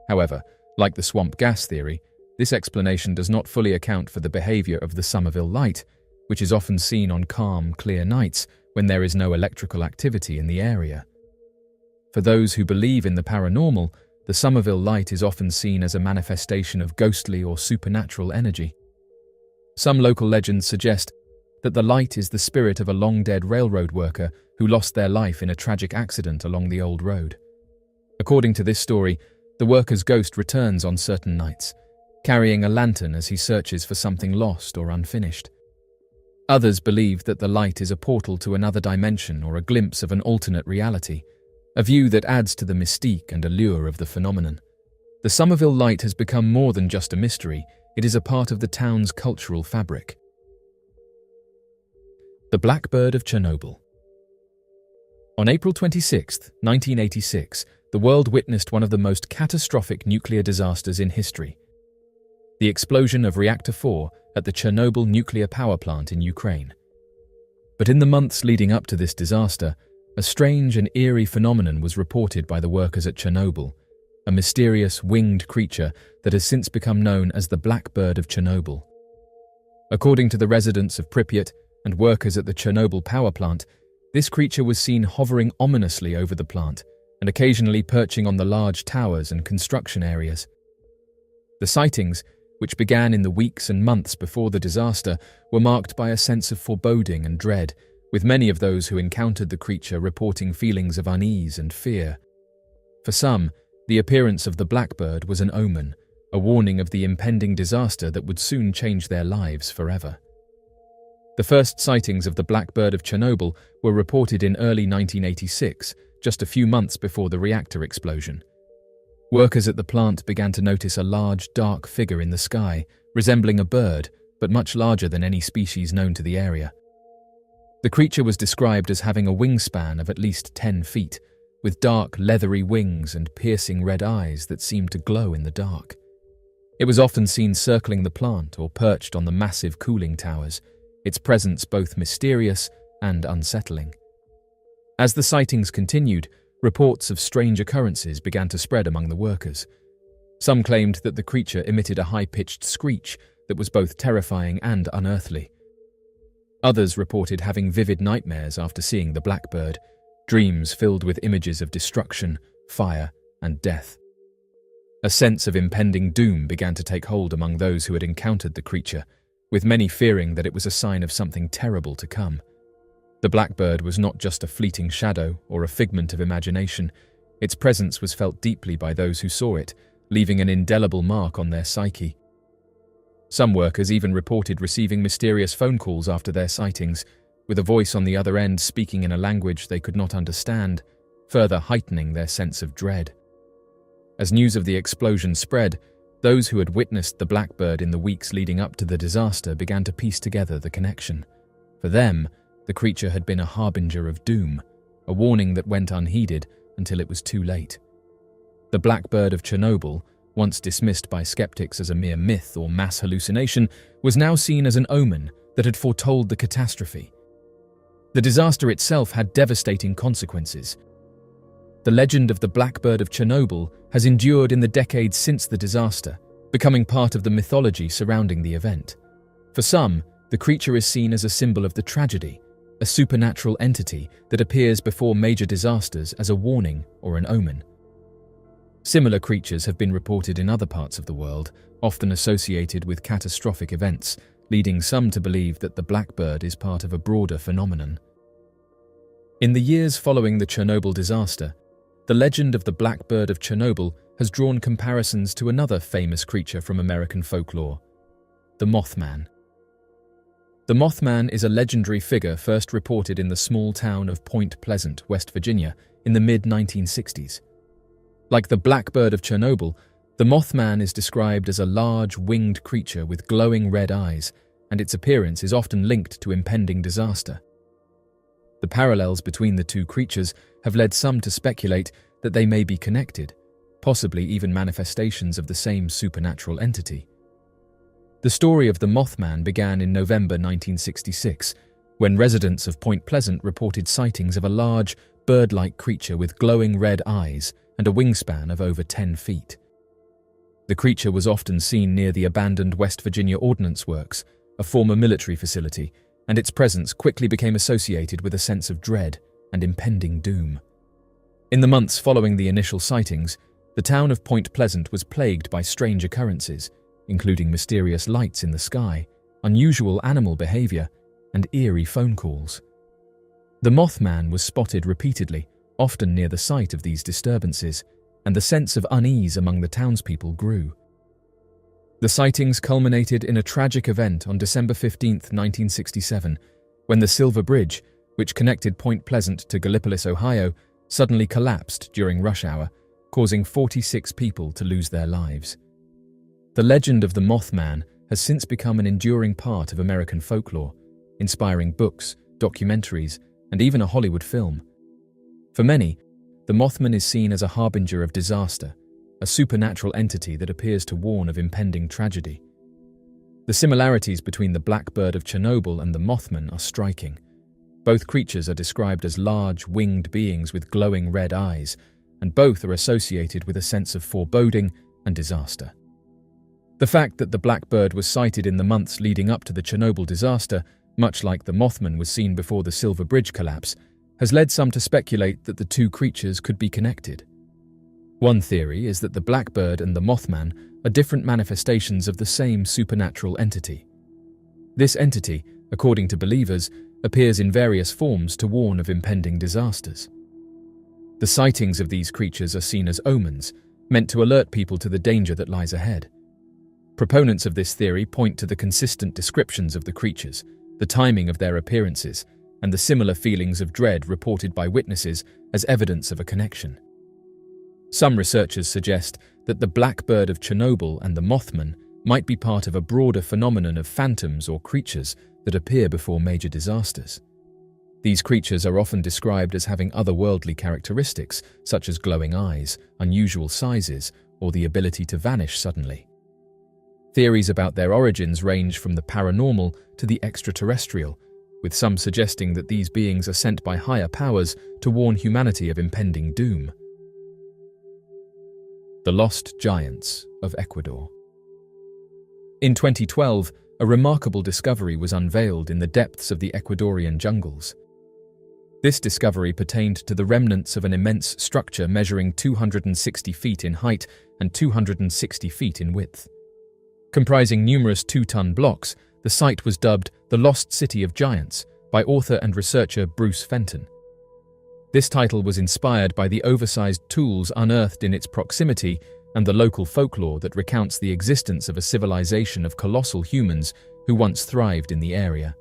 However, like the swamp gas theory, this explanation does not fully account for the behavior of the Somerville Light, which is often seen on calm, clear nights when there is no electrical activity in the area. For those who believe in the paranormal, the Somerville Light is often seen as a manifestation of ghostly or supernatural energy. Some local legends suggest that the light is the spirit of a long-dead railroad worker who lost their life in a tragic accident along the old road. According to this story, the worker's ghost returns on certain nights, carrying a lantern as he searches for something lost or unfinished. Others believe that the light is a portal to another dimension or a glimpse of an alternate reality, a view that adds to the mystique and allure of the phenomenon. The Somerville Light has become more than just a mystery, it is a part of the town's cultural fabric. The Blackbird of Chernobyl. On April 26, 1986, the world witnessed one of the most catastrophic nuclear disasters in history. The explosion of Reactor 4 at the Chernobyl nuclear power plant in Ukraine. But in the months leading up to this disaster, a strange and eerie phenomenon was reported by the workers at Chernobyl, a mysterious winged creature that has since become known as the Blackbird of Chernobyl. According to the residents of Pripyat and workers at the Chernobyl power plant, this creature was seen hovering ominously over the plant and occasionally perching on the large towers and construction areas. The sightings, which began in the weeks and months before the disaster, were marked by a sense of foreboding and dread, with many of those who encountered the creature reporting feelings of unease and fear. For some, the appearance of the blackbird was an omen, a warning of the impending disaster that would soon change their lives forever. The first sightings of the blackbird of Chernobyl were reported in early 1986, just a few months before the reactor explosion. Workers at the plant began to notice a large, dark figure in the sky, resembling a bird, but much larger than any species known to the area. The creature was described as having a wingspan of at least 10 feet, with dark, leathery wings and piercing red eyes that seemed to glow in the dark. It was often seen circling the plant or perched on the massive cooling towers, its presence both mysterious and unsettling. As the sightings continued, reports of strange occurrences began to spread among the workers. Some claimed that the creature emitted a high-pitched screech that was both terrifying and unearthly. Others reported having vivid nightmares after seeing the blackbird, dreams filled with images of destruction, fire, and death. A sense of impending doom began to take hold among those who had encountered the creature, with many fearing that it was a sign of something terrible to come. The blackbird was not just a fleeting shadow or a figment of imagination. Its presence was felt deeply by those who saw it, leaving an indelible mark on their psyche. Some workers even reported receiving mysterious phone calls after their sightings, with a voice on the other end speaking in a language they could not understand, further heightening their sense of dread. As news of the explosion spread, those who had witnessed the blackbird in the weeks leading up to the disaster began to piece together the connection. For them, the creature had been a harbinger of doom, a warning that went unheeded until it was too late. The blackbird of Chernobyl, once dismissed by skeptics as a mere myth or mass hallucination, was now seen as an omen that had foretold the catastrophe. The disaster itself had devastating consequences. The legend of the blackbird of Chernobyl has endured in the decades since the disaster, becoming part of the mythology surrounding the event. For some, the creature is seen as a symbol of the tragedy, a supernatural entity that appears before major disasters as a warning or an omen. Similar creatures have been reported in other parts of the world, often associated with catastrophic events, leading some to believe that the blackbird is part of a broader phenomenon. In the years following the Chernobyl disaster, the legend of the blackbird of Chernobyl has drawn comparisons to another famous creature from American folklore, the Mothman. The Mothman is a legendary figure first reported in the small town of Point Pleasant, West Virginia, in the mid-1960s. Like the blackbird of Chernobyl, the Mothman is described as a large, winged creature with glowing red eyes, and its appearance is often linked to impending disaster. The parallels between the two creatures have led some to speculate that they may be connected, possibly even manifestations of the same supernatural entity. The story of the Mothman began in November 1966, when residents of Point Pleasant reported sightings of a large, bird-like creature with glowing red eyes and a wingspan of over 10 feet. The creature was often seen near the abandoned West Virginia Ordnance Works, a former military facility, and its presence quickly became associated with a sense of dread and impending doom. In the months following the initial sightings, the town of Point Pleasant was plagued by strange occurrences, including mysterious lights in the sky, unusual animal behavior, and eerie phone calls. The Mothman was spotted repeatedly, often near the site of these disturbances, and the sense of unease among the townspeople grew. The sightings culminated in a tragic event on December 15, 1967, when the Silver Bridge, which connected Point Pleasant to Gallipolis, Ohio, suddenly collapsed during rush hour, causing 46 people to lose their lives. The legend of the Mothman has since become an enduring part of American folklore, inspiring books, documentaries, and even a Hollywood film. For many, the Mothman is seen as a harbinger of disaster, a supernatural entity that appears to warn of impending tragedy. The similarities between the blackbird of Chernobyl and the Mothman are striking. Both creatures are described as large, winged beings with glowing red eyes, and both are associated with a sense of foreboding and disaster. The fact that the blackbird was sighted in the months leading up to the Chernobyl disaster, much like the Mothman was seen before the Silver Bridge collapse, has led some to speculate that the two creatures could be connected. One theory is that the blackbird and the Mothman are different manifestations of the same supernatural entity. This entity, according to believers, appears in various forms to warn of impending disasters. The sightings of these creatures are seen as omens, meant to alert people to the danger that lies ahead. Proponents of this theory point to the consistent descriptions of the creatures, the timing of their appearances, and the similar feelings of dread reported by witnesses as evidence of a connection. Some researchers suggest that the blackbird of Chernobyl and the Mothman might be part of a broader phenomenon of phantoms or creatures that appear before major disasters. These creatures are often described as having otherworldly characteristics, such as glowing eyes, unusual sizes, or the ability to vanish suddenly. Theories about their origins range from the paranormal to the extraterrestrial, with some suggesting that these beings are sent by higher powers to warn humanity of impending doom. The Lost Giants of Ecuador. In 2012, a remarkable discovery was unveiled in the depths of the Ecuadorian jungles. This discovery pertained to the remnants of an immense structure measuring 260 feet in height and 260 feet in width. Comprising numerous 2-ton blocks, the site was dubbed the Lost City of Giants by author and researcher Bruce Fenton. This title was inspired by the oversized tools unearthed in its proximity and the local folklore that recounts the existence of a civilization of colossal humans who once thrived in the area.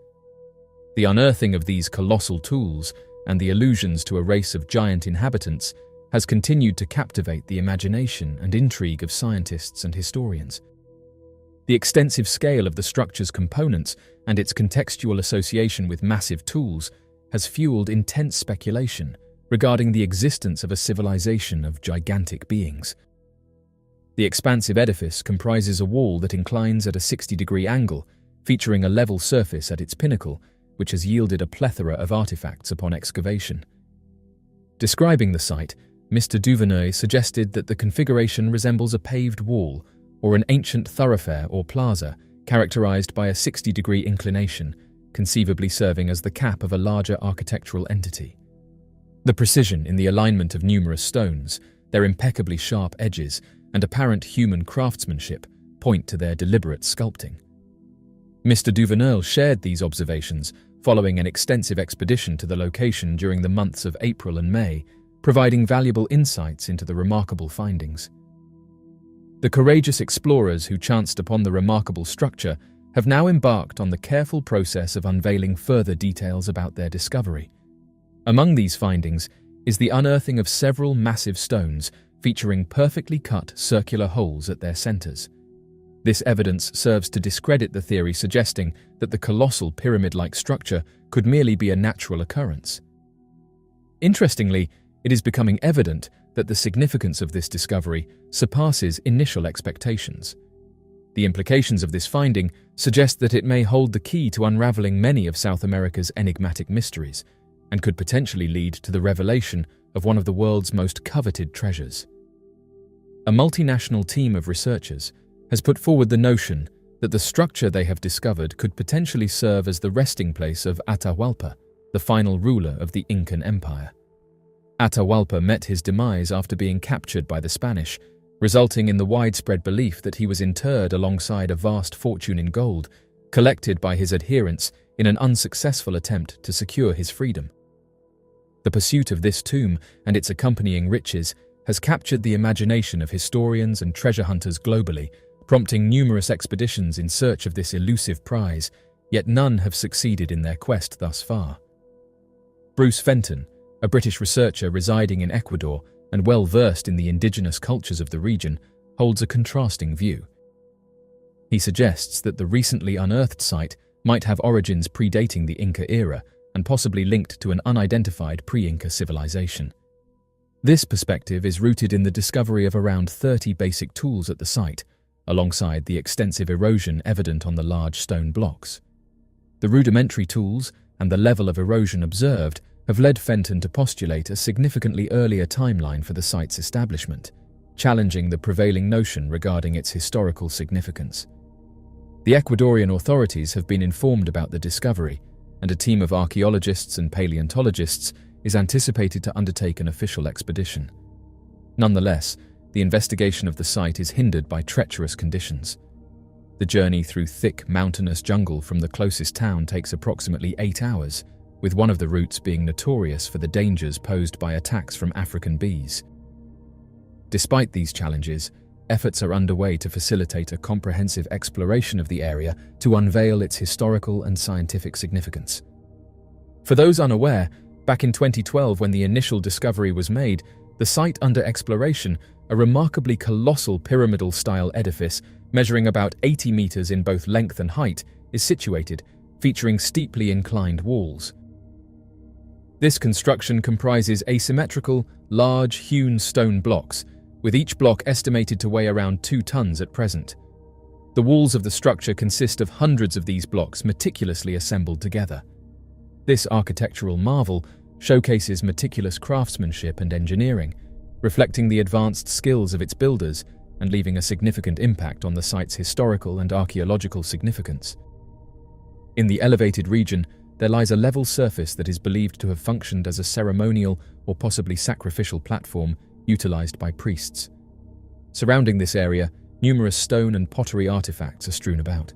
The unearthing of these colossal tools and the allusions to a race of giant inhabitants has continued to captivate the imagination and intrigue of scientists and historians. The extensive scale of the structure's components and its contextual association with massive tools has fueled intense speculation regarding the existence of a civilization of gigantic beings. The expansive edifice comprises a wall that inclines at a 60-degree angle, featuring a level surface at its pinnacle, which has yielded a plethora of artifacts upon excavation. Describing the site, Mr. Duvernay suggested that the configuration resembles a paved wall or an ancient thoroughfare or plaza characterized by a 60-degree inclination, conceivably serving as the cap of a larger architectural entity. The precision in the alignment of numerous stones, their impeccably sharp edges, and apparent human craftsmanship point to their deliberate sculpting. Mr. Duvernay shared these observations following an extensive expedition to the location during the months of April and May, providing valuable insights into the remarkable findings. The courageous explorers who chanced upon the remarkable structure have now embarked on the careful process of unveiling further details about their discovery. Among these findings is the unearthing of several massive stones featuring perfectly cut circular holes at their centers. This evidence serves to discredit the theory suggesting that the colossal pyramid-like structure could merely be a natural occurrence. Interestingly, it is becoming evident that the significance of this discovery surpasses initial expectations. The implications of this finding suggest that it may hold the key to unraveling many of South America's enigmatic mysteries, and could potentially lead to the revelation of one of the world's most coveted treasures. A multinational team of researchers has put forward the notion that the structure they have discovered could potentially serve as the resting place of Atahualpa, the final ruler of the Incan Empire. Atahualpa met his demise after being captured by the Spanish, resulting in the widespread belief that he was interred alongside a vast fortune in gold, collected by his adherents in an unsuccessful attempt to secure his freedom. The pursuit of this tomb and its accompanying riches has captured the imagination of historians and treasure hunters globally, prompting numerous expeditions in search of this elusive prize, yet none have succeeded in their quest thus far. Bruce Fenton, a British researcher residing in Ecuador and well-versed in the indigenous cultures of the region, holds a contrasting view. He suggests that the recently unearthed site might have origins predating the Inca era and possibly linked to an unidentified pre-Inca civilization. This perspective is rooted in the discovery of around 30 basic tools at the site, alongside the extensive erosion evident on the large stone blocks. The rudimentary tools and the level of erosion observed have led Fenton to postulate a significantly earlier timeline for the site's establishment, challenging the prevailing notion regarding its historical significance. The Ecuadorian authorities have been informed about the discovery, and a team of archaeologists and paleontologists is anticipated to undertake an official expedition. Nonetheless, the investigation of the site is hindered by treacherous conditions. The journey through thick, mountainous jungle from the closest town takes approximately 8 hours, with one of the routes being notorious for the dangers posed by attacks from African bees. Despite these challenges, efforts are underway to facilitate a comprehensive exploration of the area to unveil its historical and scientific significance. For those unaware, back in 2012 when the initial discovery was made, the site under exploration, a remarkably colossal pyramidal-style edifice measuring about 80 meters in both length and height, is situated, featuring steeply inclined walls. This construction comprises asymmetrical, large, hewn stone blocks, with each block estimated to weigh around 2 tons at present. The walls of the structure consist of hundreds of these blocks meticulously assembled together. This architectural marvel showcases meticulous craftsmanship and engineering, reflecting the advanced skills of its builders and leaving a significant impact on the site's historical and archaeological significance. In the elevated region, there lies a level surface that is believed to have functioned as a ceremonial or possibly sacrificial platform utilized by priests. Surrounding this area, numerous stone and pottery artifacts are strewn about.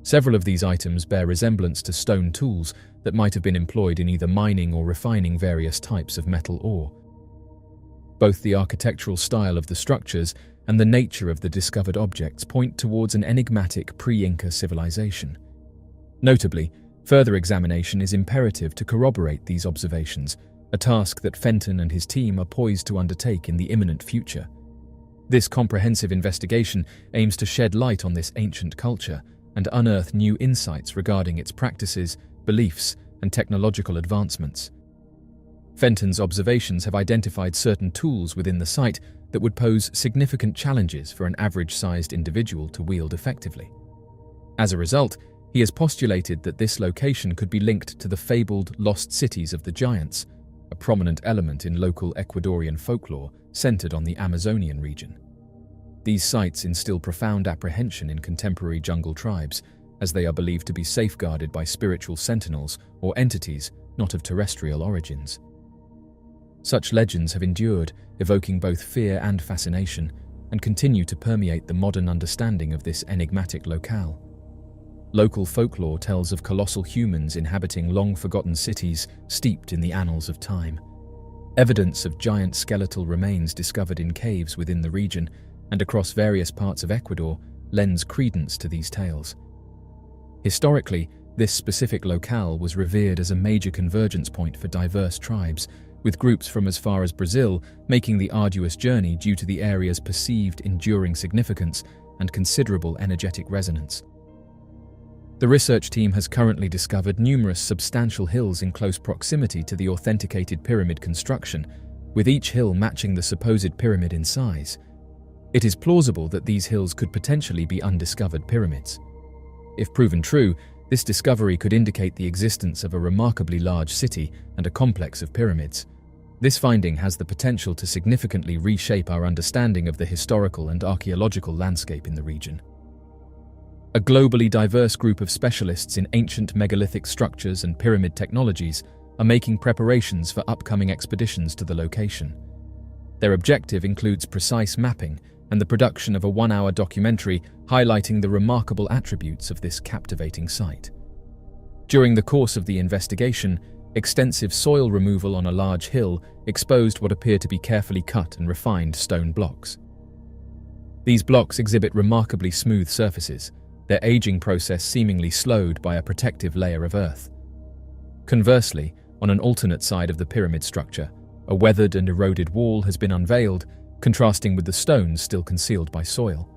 Several of these items bear resemblance to stone tools that might have been employed in either mining or refining various types of metal ore. Both the architectural style of the structures and the nature of the discovered objects point towards an enigmatic pre-Inca civilization. Notably, further examination is imperative to corroborate these observations, a task that Fenton and his team are poised to undertake in the imminent future. This comprehensive investigation aims to shed light on this ancient culture and unearth new insights regarding its practices, beliefs, and technological advancements. Fenton's observations have identified certain tools within the site that would pose significant challenges for an average-sized individual to wield effectively. As a result, he has postulated that this location could be linked to the fabled lost cities of the giants, a prominent element in local Ecuadorian folklore centered on the Amazonian region. These sites instill profound apprehension in contemporary jungle tribes, as they are believed to be safeguarded by spiritual sentinels or entities not of terrestrial origins. Such legends have endured, evoking both fear and fascination, and continue to permeate the modern understanding of this enigmatic locale. Local folklore tells of colossal humans inhabiting long-forgotten cities steeped in the annals of time. Evidence of giant skeletal remains discovered in caves within the region and across various parts of Ecuador lends credence to these tales. Historically, this specific locale was revered as a major convergence point for diverse tribes, with groups from as far as Brazil making the arduous journey due to the area's perceived enduring significance and considerable energetic resonance. The research team has currently discovered numerous substantial hills in close proximity to the authenticated pyramid construction, with each hill matching the supposed pyramid in size. It is plausible that these hills could potentially be undiscovered pyramids. If proven true, this discovery could indicate the existence of a remarkably large city and a complex of pyramids. This finding has the potential to significantly reshape our understanding of the historical and archaeological landscape in the region. A globally diverse group of specialists in ancient megalithic structures and pyramid technologies are making preparations for upcoming expeditions to the location. Their objective includes precise mapping and the production of a 1-hour documentary highlighting the remarkable attributes of this captivating site. During the course of the investigation, extensive soil removal on a large hill exposed what appear to be carefully cut and refined stone blocks. These blocks exhibit remarkably smooth surfaces, their aging process seemingly slowed by a protective layer of earth. Conversely, on an alternate side of the pyramid structure, a weathered and eroded wall has been unveiled, contrasting with the stones still concealed by soil.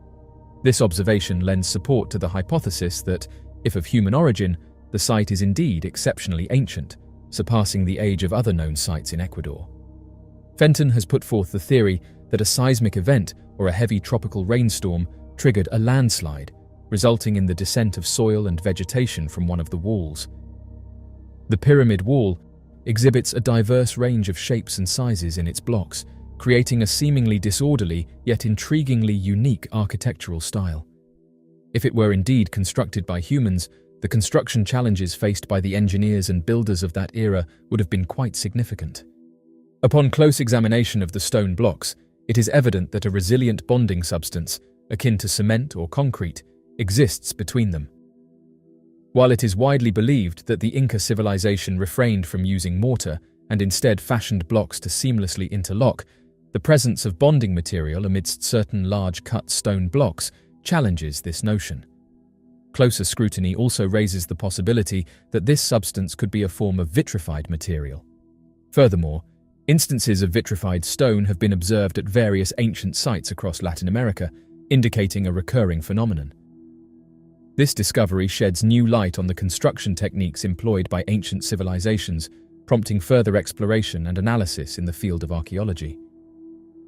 This observation lends support to the hypothesis that, if of human origin, the site is indeed exceptionally ancient, surpassing the age of other known sites in Ecuador. Fenton has put forth the theory that a seismic event or a heavy tropical rainstorm triggered a landslide, resulting in the descent of soil and vegetation from one of the walls. The pyramid wall exhibits a diverse range of shapes and sizes in its blocks, creating a seemingly disorderly yet intriguingly unique architectural style. If it were indeed constructed by humans, the construction challenges faced by the engineers and builders of that era would have been quite significant. Upon close examination of the stone blocks, it is evident that a resilient bonding substance, akin to cement or concrete, exists between them. While it is widely believed that the Inca civilization refrained from using mortar and instead fashioned blocks to seamlessly interlock, the presence of bonding material amidst certain large cut stone blocks challenges this notion. Closer scrutiny also raises the possibility that this substance could be a form of vitrified material. Furthermore, instances of vitrified stone have been observed at various ancient sites across Latin America, indicating a recurring phenomenon. This discovery sheds new light on the construction techniques employed by ancient civilizations, prompting further exploration and analysis in the field of archaeology.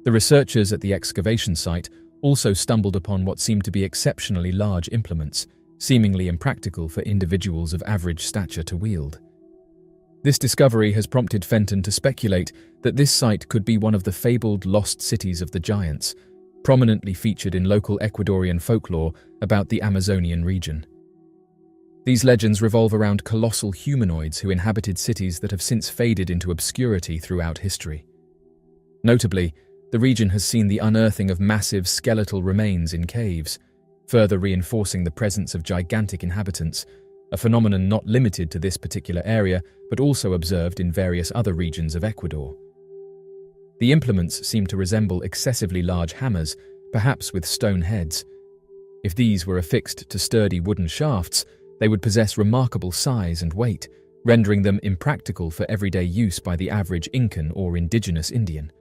The researchers at the excavation site also stumbled upon what seemed to be exceptionally large implements, seemingly impractical for individuals of average stature to wield. This discovery has prompted Fenton to speculate that this site could be one of the fabled lost cities of the giants, prominently featured in local Ecuadorian folklore about the Amazonian region. These legends revolve around colossal humanoids who inhabited cities that have since faded into obscurity throughout history. Notably, the region has seen the unearthing of massive skeletal remains in caves, further reinforcing the presence of gigantic inhabitants, a phenomenon not limited to this particular area but also observed in various other regions of Ecuador. The implements seem to resemble excessively large hammers, perhaps with stone heads. If these were affixed to sturdy wooden shafts, they would possess remarkable size and weight, rendering them impractical for everyday use by the average Incan or indigenous Indian.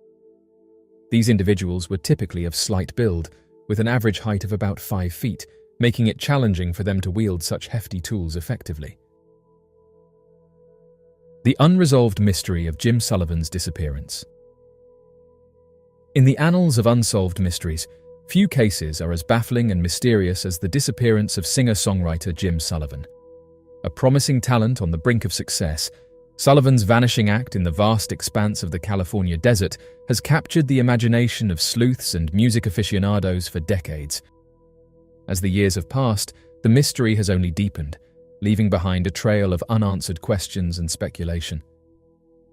These individuals were typically of slight build, with an average height of about 5 feet, making it challenging for them to wield such hefty tools effectively. The unresolved mystery of Jim Sullivan's disappearance. In the annals of unsolved mysteries, few cases are as baffling and mysterious as the disappearance of singer-songwriter Jim Sullivan. A promising talent on the brink of success, Sullivan's vanishing act in the vast expanse of the California desert has captured the imagination of sleuths and music aficionados for decades. As the years have passed, the mystery has only deepened, leaving behind a trail of unanswered questions and speculation.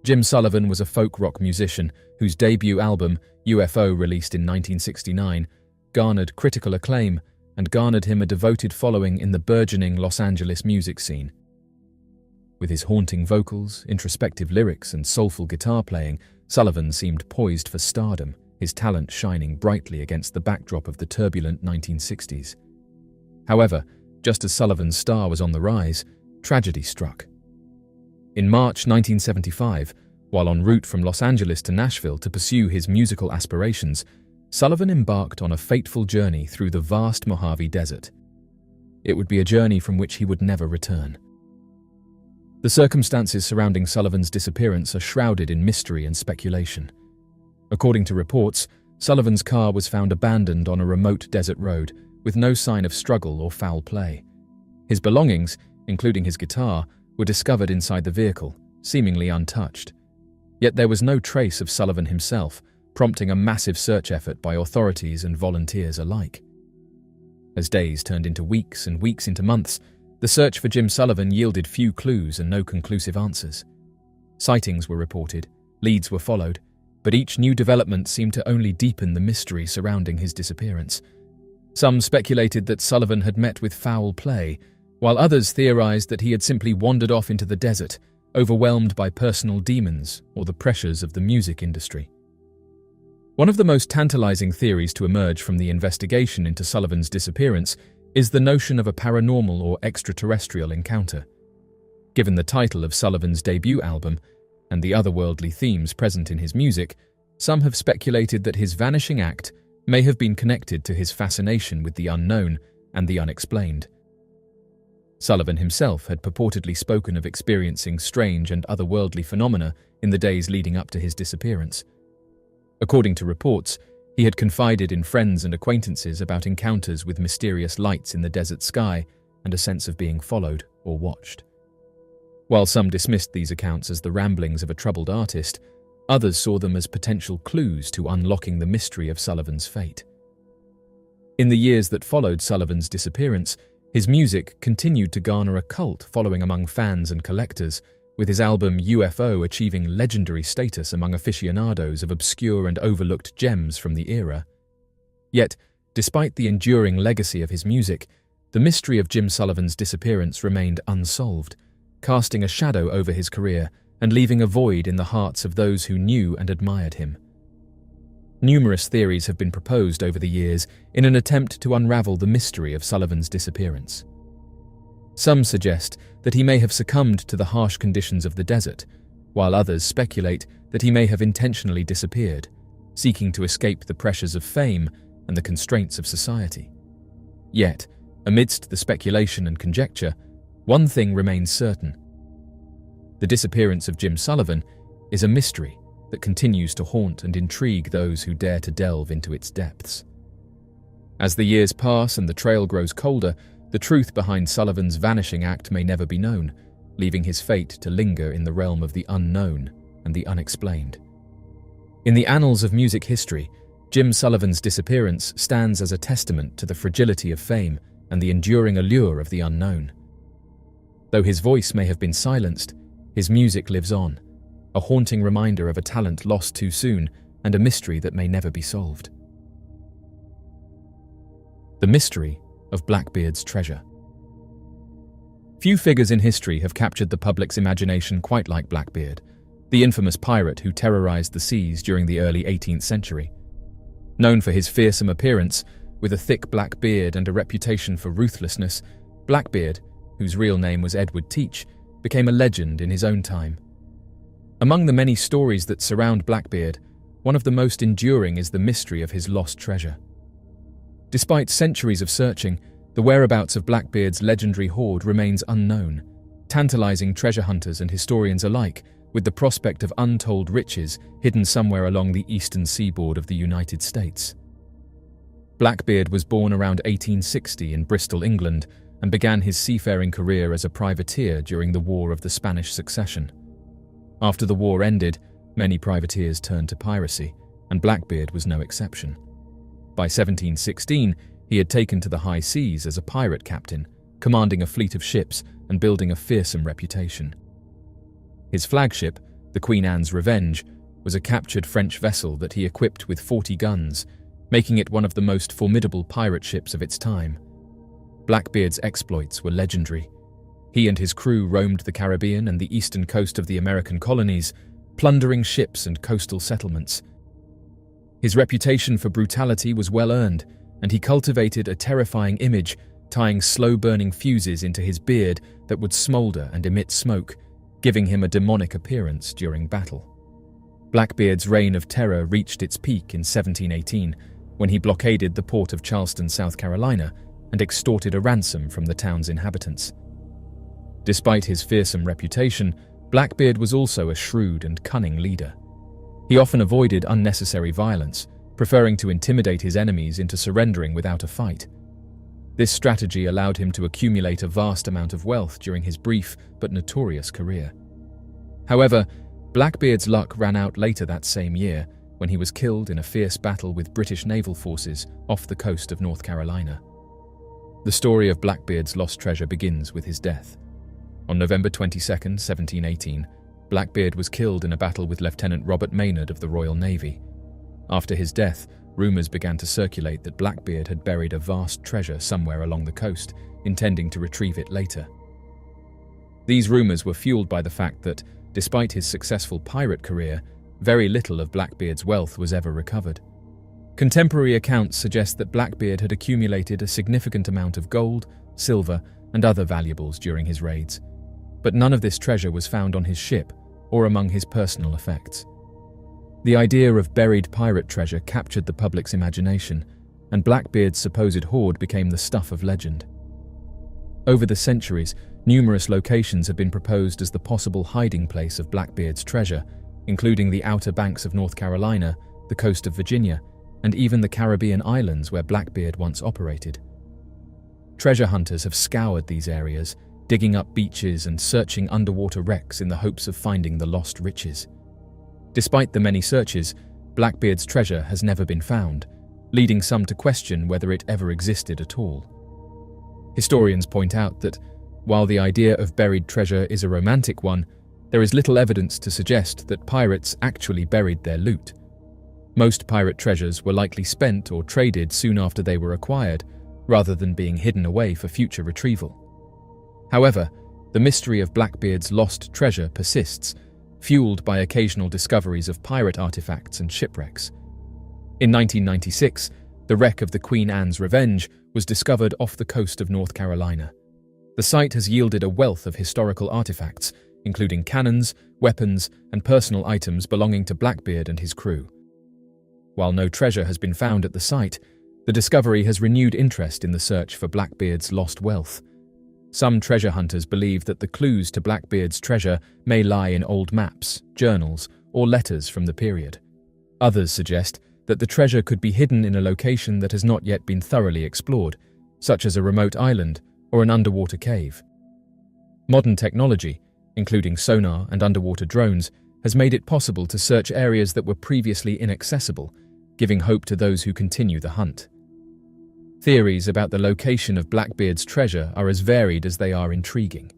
Jim Sullivan was a folk rock musician whose debut album, UFO, released in 1969, garnered critical acclaim and garnered him a devoted following in the burgeoning Los Angeles music scene. With his haunting vocals, introspective lyrics, and soulful guitar playing, Sullivan seemed poised for stardom, his talent shining brightly against the backdrop of the turbulent 1960s. However, just as Sullivan's star was on the rise, tragedy struck. In March 1975, while en route from Los Angeles to Nashville to pursue his musical aspirations, Sullivan embarked on a fateful journey through the vast Mojave Desert. It would be a journey from which he would never return. The circumstances surrounding Sullivan's disappearance are shrouded in mystery and speculation. According to reports, Sullivan's car was found abandoned on a remote desert road, with no sign of struggle or foul play. His belongings, including his guitar, were discovered inside the vehicle, seemingly untouched. Yet there was no trace of Sullivan himself, prompting a massive search effort by authorities and volunteers alike. As days turned into weeks and weeks into months, the search for Jim Sullivan yielded few clues and no conclusive answers. Sightings were reported, leads were followed, but each new development seemed to only deepen the mystery surrounding his disappearance. Some speculated that Sullivan had met with foul play, while others theorized that he had simply wandered off into the desert, overwhelmed by personal demons or the pressures of the music industry. One of the most tantalizing theories to emerge from the investigation into Sullivan's disappearance is the notion of a paranormal or extraterrestrial encounter. Given the title of Sullivan's debut album and the otherworldly themes present in his music, some have speculated that his vanishing act may have been connected to his fascination with the unknown and the unexplained. Sullivan himself had purportedly spoken of experiencing strange and otherworldly phenomena in the days leading up to his disappearance. According to reports, he had confided in friends and acquaintances about encounters with mysterious lights in the desert sky and a sense of being followed or watched. While some dismissed these accounts as the ramblings of a troubled artist, others saw them as potential clues to unlocking the mystery of Sullivan's fate. In the years that followed Sullivan's disappearance, his music continued to garner a cult following among fans and collectors, with his album UFO achieving legendary status among aficionados of obscure and overlooked gems from the era. Yet, despite the enduring legacy of his music, the mystery of Jim Sullivan's disappearance remained unsolved, casting a shadow over his career and leaving a void in the hearts of those who knew and admired him. Numerous theories have been proposed over the years in an attempt to unravel the mystery of Sullivan's disappearance. Some suggest that he may have succumbed to the harsh conditions of the desert, while others speculate that he may have intentionally disappeared, seeking to escape the pressures of fame and the constraints of society. Yet, amidst the speculation and conjecture, one thing remains certain. The disappearance of Jim Sullivan is a mystery that continues to haunt and intrigue those who dare to delve into its depths. As the years pass and the trail grows colder, the truth behind Sullivan's vanishing act may never be known, leaving his fate to linger in the realm of the unknown and the unexplained. In the annals of music history, Jim Sullivan's disappearance stands as a testament to the fragility of fame and the enduring allure of the unknown. Though his voice may have been silenced, his music lives on, a haunting reminder of a talent lost too soon and a mystery that may never be solved. The mystery of Blackbeard's treasure. Few figures in history have captured the public's imagination quite like Blackbeard, the infamous pirate who terrorized the seas during the early 18th century. Known for his fearsome appearance, with a thick black beard and a reputation for ruthlessness, Blackbeard, whose real name was Edward Teach, became a legend in his own time. Among the many stories that surround Blackbeard, one of the most enduring is the mystery of his lost treasure. Despite centuries of searching, the whereabouts of Blackbeard's legendary hoard remains unknown, tantalizing treasure hunters and historians alike with the prospect of untold riches hidden somewhere along the eastern seaboard of the United States. Blackbeard was born around 1860 in Bristol, England, and began his seafaring career as a privateer during the War of the Spanish Succession. After the war ended, many privateers turned to piracy, and Blackbeard was no exception. By 1716, he had taken to the high seas as a pirate captain, commanding a fleet of ships and building a fearsome reputation. His flagship, the Queen Anne's Revenge, was a captured French vessel that he equipped with 40 guns, making it one of the most formidable pirate ships of its time. Blackbeard's exploits were legendary. He and his crew roamed the Caribbean and the eastern coast of the American colonies, plundering ships and coastal settlements. His reputation for brutality was well earned, and he cultivated a terrifying image, tying slow-burning fuses into his beard that would smolder and emit smoke, giving him a demonic appearance during battle. Blackbeard's reign of terror reached its peak in 1718, when he blockaded the port of Charleston, South Carolina, and extorted a ransom from the town's inhabitants. Despite his fearsome reputation, Blackbeard was also a shrewd and cunning leader. He often avoided unnecessary violence, preferring to intimidate his enemies into surrendering without a fight. This strategy allowed him to accumulate a vast amount of wealth during his brief but notorious career. However, Blackbeard's luck ran out later that same year when he was killed in a fierce battle with British naval forces off the coast of North Carolina. The story of Blackbeard's lost treasure begins with his death. On November 22, 1718, Blackbeard was killed in a battle with Lieutenant Robert Maynard of the Royal Navy. After his death, rumours began to circulate that Blackbeard had buried a vast treasure somewhere along the coast, intending to retrieve it later. These rumours were fueled by the fact that, despite his successful pirate career, very little of Blackbeard's wealth was ever recovered. Contemporary accounts suggest that Blackbeard had accumulated a significant amount of gold, silver, and other valuables during his raids, but none of this treasure was found on his ship or among his personal effects. The idea of buried pirate treasure captured the public's imagination, and Blackbeard's supposed hoard became the stuff of legend. Over the centuries, numerous locations have been proposed as the possible hiding place of Blackbeard's treasure, including the Outer Banks of North Carolina, the coast of Virginia, and even the Caribbean islands where Blackbeard once operated. Treasure hunters have scoured these areas, digging up beaches and searching underwater wrecks in the hopes of finding the lost riches. Despite the many searches, Blackbeard's treasure has never been found, leading some to question whether it ever existed at all. Historians point out that, while the idea of buried treasure is a romantic one, there is little evidence to suggest that pirates actually buried their loot. Most pirate treasures were likely spent or traded soon after they were acquired, rather than being hidden away for future retrieval. However, the mystery of Blackbeard's lost treasure persists, fueled by occasional discoveries of pirate artifacts and shipwrecks. In 1996, the wreck of the Queen Anne's Revenge was discovered off the coast of North Carolina. The site has yielded a wealth of historical artifacts, including cannons, weapons, and personal items belonging to Blackbeard and his crew. While no treasure has been found at the site, the discovery has renewed interest in the search for Blackbeard's lost wealth. Some treasure hunters believe that the clues to Blackbeard's treasure may lie in old maps, journals, or letters from the period. Others suggest that the treasure could be hidden in a location that has not yet been thoroughly explored, such as a remote island or an underwater cave. Modern technology, including sonar and underwater drones, has made it possible to search areas that were previously inaccessible, giving hope to those who continue the hunt. Theories about the location of Blackbeard's treasure are as varied as they are intriguing.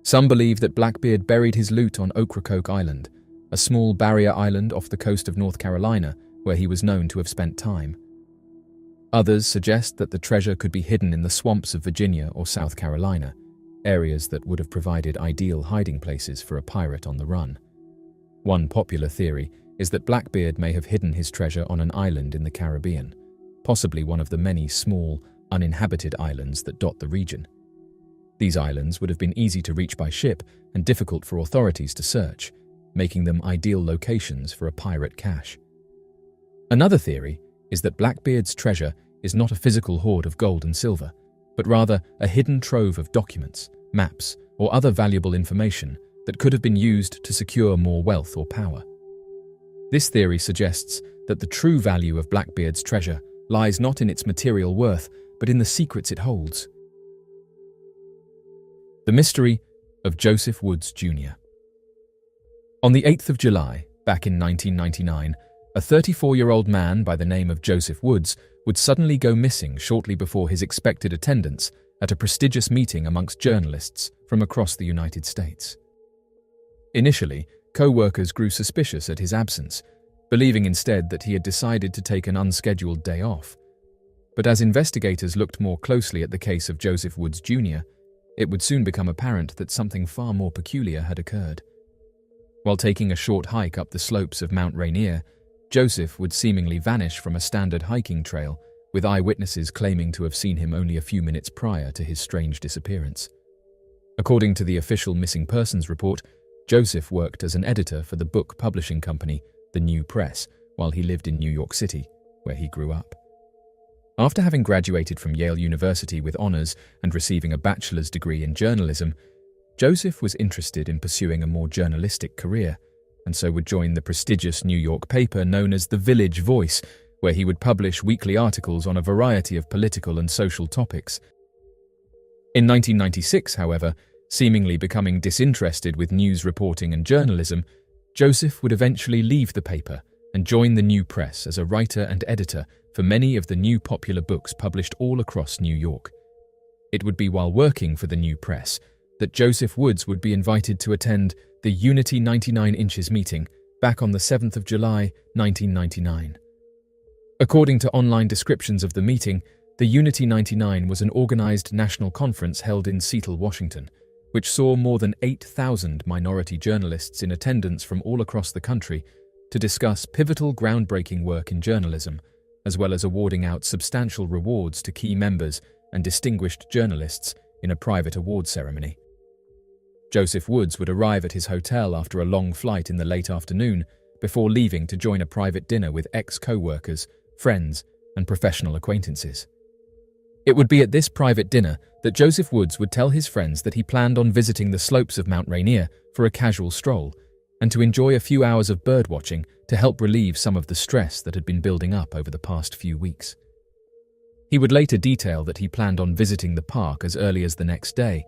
Some believe that Blackbeard buried his loot on Ocracoke Island, a small barrier island off the coast of North Carolina, where he was known to have spent time. Others suggest that the treasure could be hidden in the swamps of Virginia or South Carolina, areas that would have provided ideal hiding places for a pirate on the run. One popular theory is that Blackbeard may have hidden his treasure on an island in the Caribbean, possibly one of the many small, uninhabited islands that dot the region. These islands would have been easy to reach by ship and difficult for authorities to search, making them ideal locations for a pirate cache. Another theory is that Blackbeard's treasure is not a physical hoard of gold and silver, but rather a hidden trove of documents, maps, or other valuable information that could have been used to secure more wealth or power. This theory suggests that the true value of Blackbeard's treasure lies not in its material worth, but in the secrets it holds. The mystery of Joseph Woods Jr. On the 8th of July, back in 1999, a 34-year-old man by the name of Joseph Woods would suddenly go missing shortly before his expected attendance at a prestigious meeting amongst journalists from across the United States. Initially, co-workers grew suspicious at his absence, believing instead that he had decided to take an unscheduled day off. But as investigators looked more closely at the case of Joseph Woods Jr., it would soon become apparent that something far more peculiar had occurred. While taking a short hike up the slopes of Mount Rainier, Joseph would seemingly vanish from a standard hiking trail, with eyewitnesses claiming to have seen him only a few minutes prior to his strange disappearance. According to the official missing persons report, Joseph worked as an editor for the book publishing company The New Press while he lived in New York City, where he grew up. After having graduated from Yale University with honors and receiving a bachelor's degree in journalism, Joseph was interested in pursuing a more journalistic career, and so would join the prestigious New York paper known as The Village Voice, where he would publish weekly articles on a variety of political and social topics. In 1996, however, seemingly becoming disinterested with news reporting and journalism, Joseph would eventually leave the paper and join the New Press as a writer and editor for many of the new popular books published all across New York. It would be while working for the New Press that Joseph Woods would be invited to attend the Unity 99 Inches meeting back on the 7th of July, 1999. According to online descriptions of the meeting, the Unity 99 was an organized national conference held in Seattle, Washington, which saw more than 8,000 minority journalists in attendance from all across the country to discuss pivotal groundbreaking work in journalism, as well as awarding out substantial rewards to key members and distinguished journalists in a private award ceremony. Joseph Woods would arrive at his hotel after a long flight in the late afternoon before leaving to join a private dinner with ex-co-workers, friends, and professional acquaintances. It would be at this private dinner that Joseph Woods would tell his friends that he planned on visiting the slopes of Mount Rainier for a casual stroll and to enjoy a few hours of birdwatching to help relieve some of the stress that had been building up over the past few weeks. He would later detail that he planned on visiting the park as early as the next day,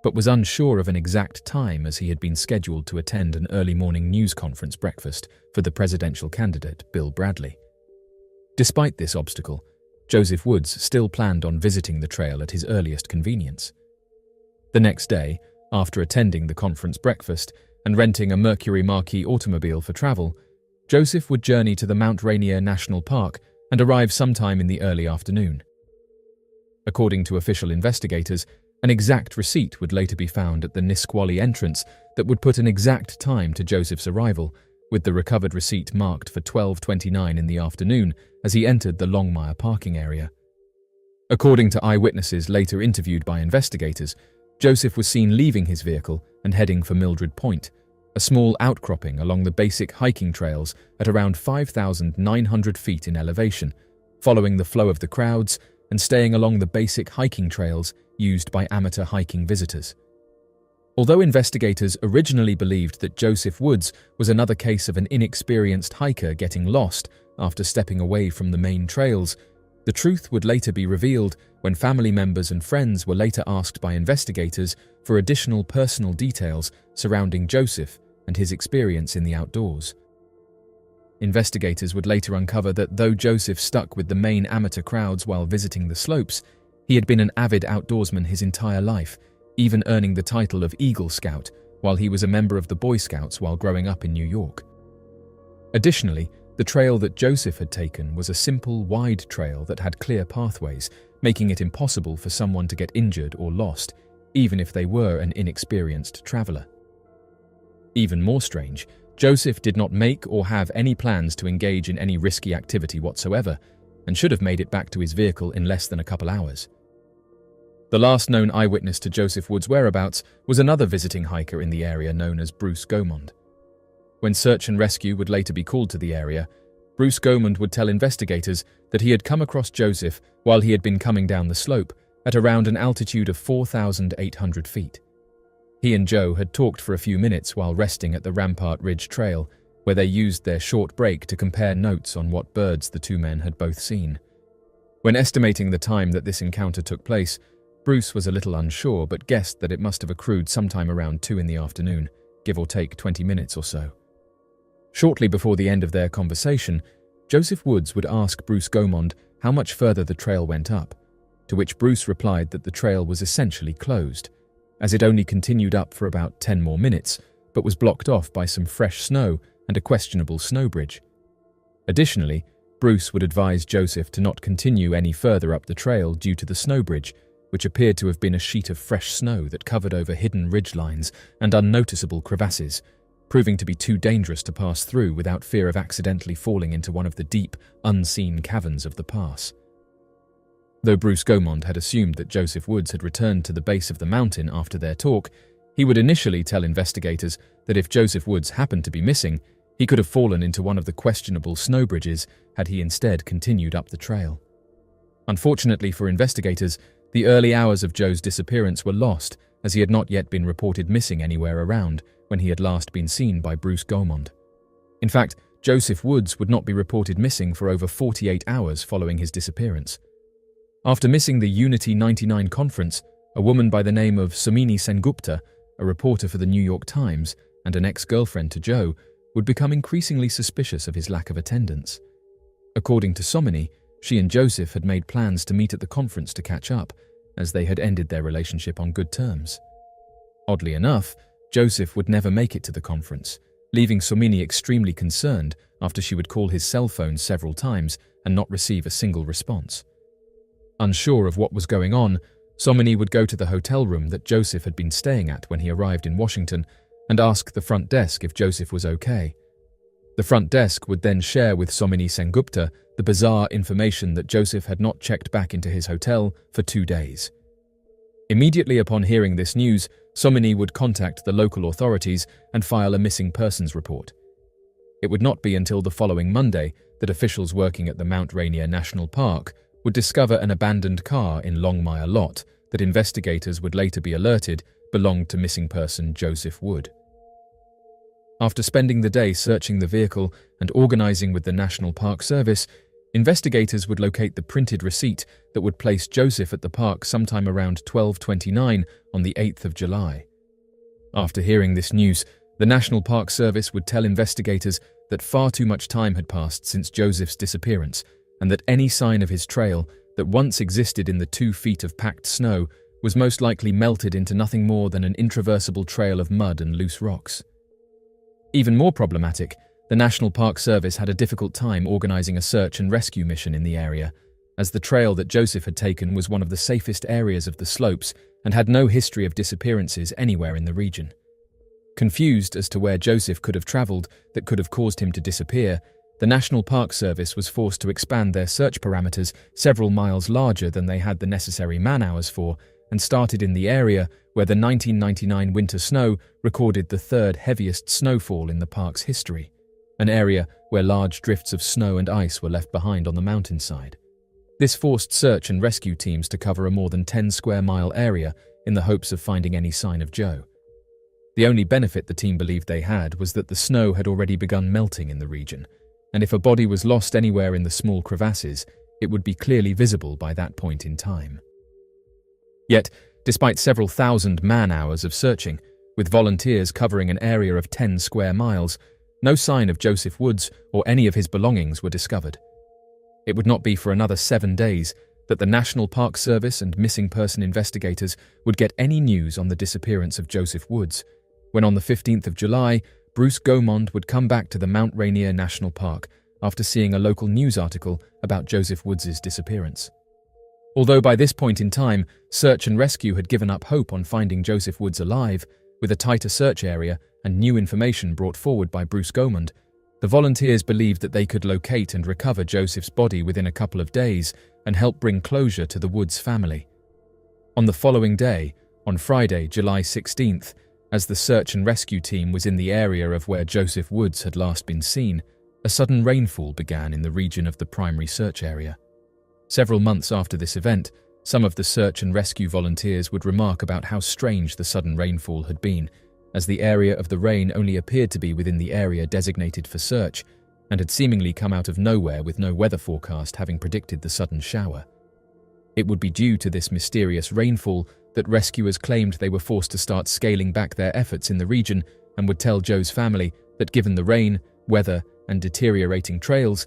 but was unsure of an exact time as he had been scheduled to attend an early morning news conference breakfast for the presidential candidate, Bill Bradley. Despite this obstacle, Joseph Woods still planned on visiting the trail at his earliest convenience. The next day, After attending the conference breakfast and renting a Mercury Marquis automobile for travel, Joseph would journey to the Mount Rainier National Park and arrive sometime in the early afternoon. According to official investigators, an exact receipt would later be found at the Nisqually entrance that would put an exact time to Joseph's arrival, with the recovered receipt marked for 12:29 in the afternoon as he entered the Longmire parking area. According to eyewitnesses later interviewed by investigators, Joseph was seen leaving his vehicle and heading for Mildred Point, a small outcropping along the basic hiking trails at around 5,900 feet in elevation, following the flow of the crowds and staying along the basic hiking trails used by amateur hiking visitors. Although investigators originally believed that Joseph Woods was another case of an inexperienced hiker getting lost after stepping away from the main trails, the truth would later be revealed when family members and friends were later asked by investigators for additional personal details surrounding Joseph and his experience in the outdoors. Investigators would later uncover that though Joseph stuck with the main amateur crowds while visiting the slopes, he had been an avid outdoorsman his entire life, even earning the title of Eagle Scout while he was a member of the Boy Scouts while growing up in New York. Additionally, the trail that Joseph had taken was a simple, wide trail that had clear pathways, making it impossible for someone to get injured or lost, even if they were an inexperienced traveler. Even more strange, Joseph did not make or have any plans to engage in any risky activity whatsoever, and should have made it back to his vehicle in less than a couple hours. The last known eyewitness to Joseph Woods' whereabouts was another visiting hiker in the area known as Bruce Gaumond. When search and rescue would later be called to the area, Bruce Gaumond would tell investigators that he had come across Joseph while he had been coming down the slope at around an altitude of 4,800 feet. He and Joe had talked for a few minutes while resting at the Rampart Ridge Trail, where they used their short break to compare notes on what birds the two men had both seen. When estimating the time that this encounter took place, Bruce was a little unsure but guessed that it must have accrued sometime around 2 in the afternoon, give or take 20 minutes or so. Shortly before the end of their conversation, Joseph Woods would ask Bruce Gaumond how much further the trail went up, to which Bruce replied that the trail was essentially closed, as it only continued up for about 10 more minutes, but was blocked off by some fresh snow and a questionable snow bridge. Additionally, Bruce would advise Joseph to not continue any further up the trail due to the snow bridge, which appeared to have been a sheet of fresh snow that covered over hidden ridgelines and unnoticeable crevasses, proving to be too dangerous to pass through without fear of accidentally falling into one of the deep, unseen caverns of the pass. Though Bruce Gaumond had assumed that Joseph Woods had returned to the base of the mountain after their talk, he would initially tell investigators that if Joseph Woods happened to be missing, he could have fallen into one of the questionable snow bridges had he instead continued up the trail. Unfortunately for investigators, the early hours of Joe's disappearance were lost, as he had not yet been reported missing anywhere around when he had last been seen by Bruce Gaumond. In fact, Joseph Woods would not be reported missing for over 48 hours following his disappearance. After missing the Unity 99 conference, a woman by the name of Somini Sengupta, a reporter for the New York Times and an ex-girlfriend to Joe, would become increasingly suspicious of his lack of attendance. According to Somini, she and Joseph had made plans to meet at the conference to catch up, as they had ended their relationship on good terms. Oddly enough, Joseph would never make it to the conference, leaving Somini extremely concerned after she would call his cell phone several times and not receive a single response. Unsure of what was going on, Somini would go to the hotel room that Joseph had been staying at when he arrived in Washington and ask the front desk if Joseph was okay. The front desk would then share with Somini Sengupta the bizarre information that Joseph had not checked back into his hotel for 2 days. Immediately upon hearing this news, Somini would contact the local authorities and file a missing persons report. It would not be until the following Monday that officials working at the Mount Rainier National Park would discover an abandoned car in Longmire Lot that investigators would later be alerted belonged to missing person Joseph Wood. After spending the day searching the vehicle and organizing with the National Park Service, investigators would locate the printed receipt that would place Joseph at the park sometime around 12:29 on the 8th of July. After hearing this news, the National Park Service would tell investigators that far too much time had passed since Joseph's disappearance, and that any sign of his trail that once existed in the 2 feet of packed snow was most likely melted into nothing more than an intraversible trail of mud and loose rocks. Even more problematic, the National Park Service had a difficult time organizing a search and rescue mission in the area, as the trail that Joseph had taken was one of the safest areas of the slopes and had no history of disappearances anywhere in the region. Confused as to where Joseph could have traveled that could have caused him to disappear, the National Park Service was forced to expand their search parameters several miles larger than they had the necessary man-hours for, and started in the area where the 1999 winter snow recorded the third heaviest snowfall in the park's history, an area where large drifts of snow and ice were left behind on the mountainside. This forced search and rescue teams to cover a more than 10-square-mile area in the hopes of finding any sign of Joe. The only benefit the team believed they had was that the snow had already begun melting in the region, and if a body was lost anywhere in the small crevasses, it would be clearly visible by that point in time. Yet, despite several thousand man-hours of searching, with volunteers covering an area of 10 square miles, no sign of Joseph Woods or any of his belongings were discovered. It would not be for another 7 days that the National Park Service and missing person investigators would get any news on the disappearance of Joseph Woods, when on the 15th of July, Bruce Gaumond would come back to the Mount Rainier National Park after seeing a local news article about Joseph Woods' disappearance. Although by this point in time, search and rescue had given up hope on finding Joseph Woods alive, with a tighter search area and new information brought forward by Bruce Gaumond, the volunteers believed that they could locate and recover Joseph's body within a couple of days and help bring closure to the Woods family. On the following day, on Friday, July 16th, as the search and rescue team was in the area of where Joseph Woods had last been seen, a sudden rainfall began in the region of the primary search area. Several months after this event, some of the search and rescue volunteers would remark about how strange the sudden rainfall had been, as the area of the rain only appeared to be within the area designated for search, and had seemingly come out of nowhere with no weather forecast having predicted the sudden shower. It would be due to this mysterious rainfall that rescuers claimed they were forced to start scaling back their efforts in the region and would tell Joe's family that given the rain, weather, and deteriorating trails,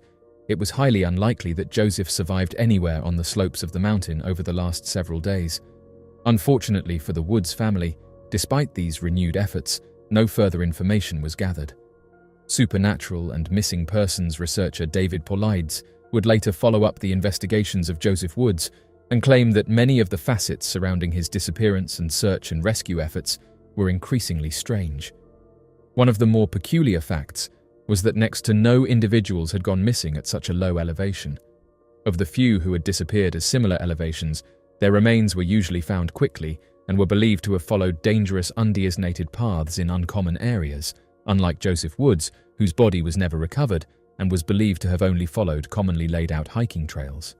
it was highly unlikely that Joseph survived anywhere on the slopes of the mountain over the last several days. Unfortunately for the Woods family, despite these renewed efforts, no further information was gathered. Supernatural and missing persons researcher David Paulides would later follow up the investigations of Joseph Woods and claim that many of the facets surrounding his disappearance and search and rescue efforts were increasingly strange. One of the more peculiar facts was that next to no individuals had gone missing at such a low elevation. Of the few who had disappeared at similar elevations, their remains were usually found quickly and were believed to have followed dangerous undesignated paths in uncommon areas, unlike Joseph Woods, whose body was never recovered and was believed to have only followed commonly laid out hiking trails.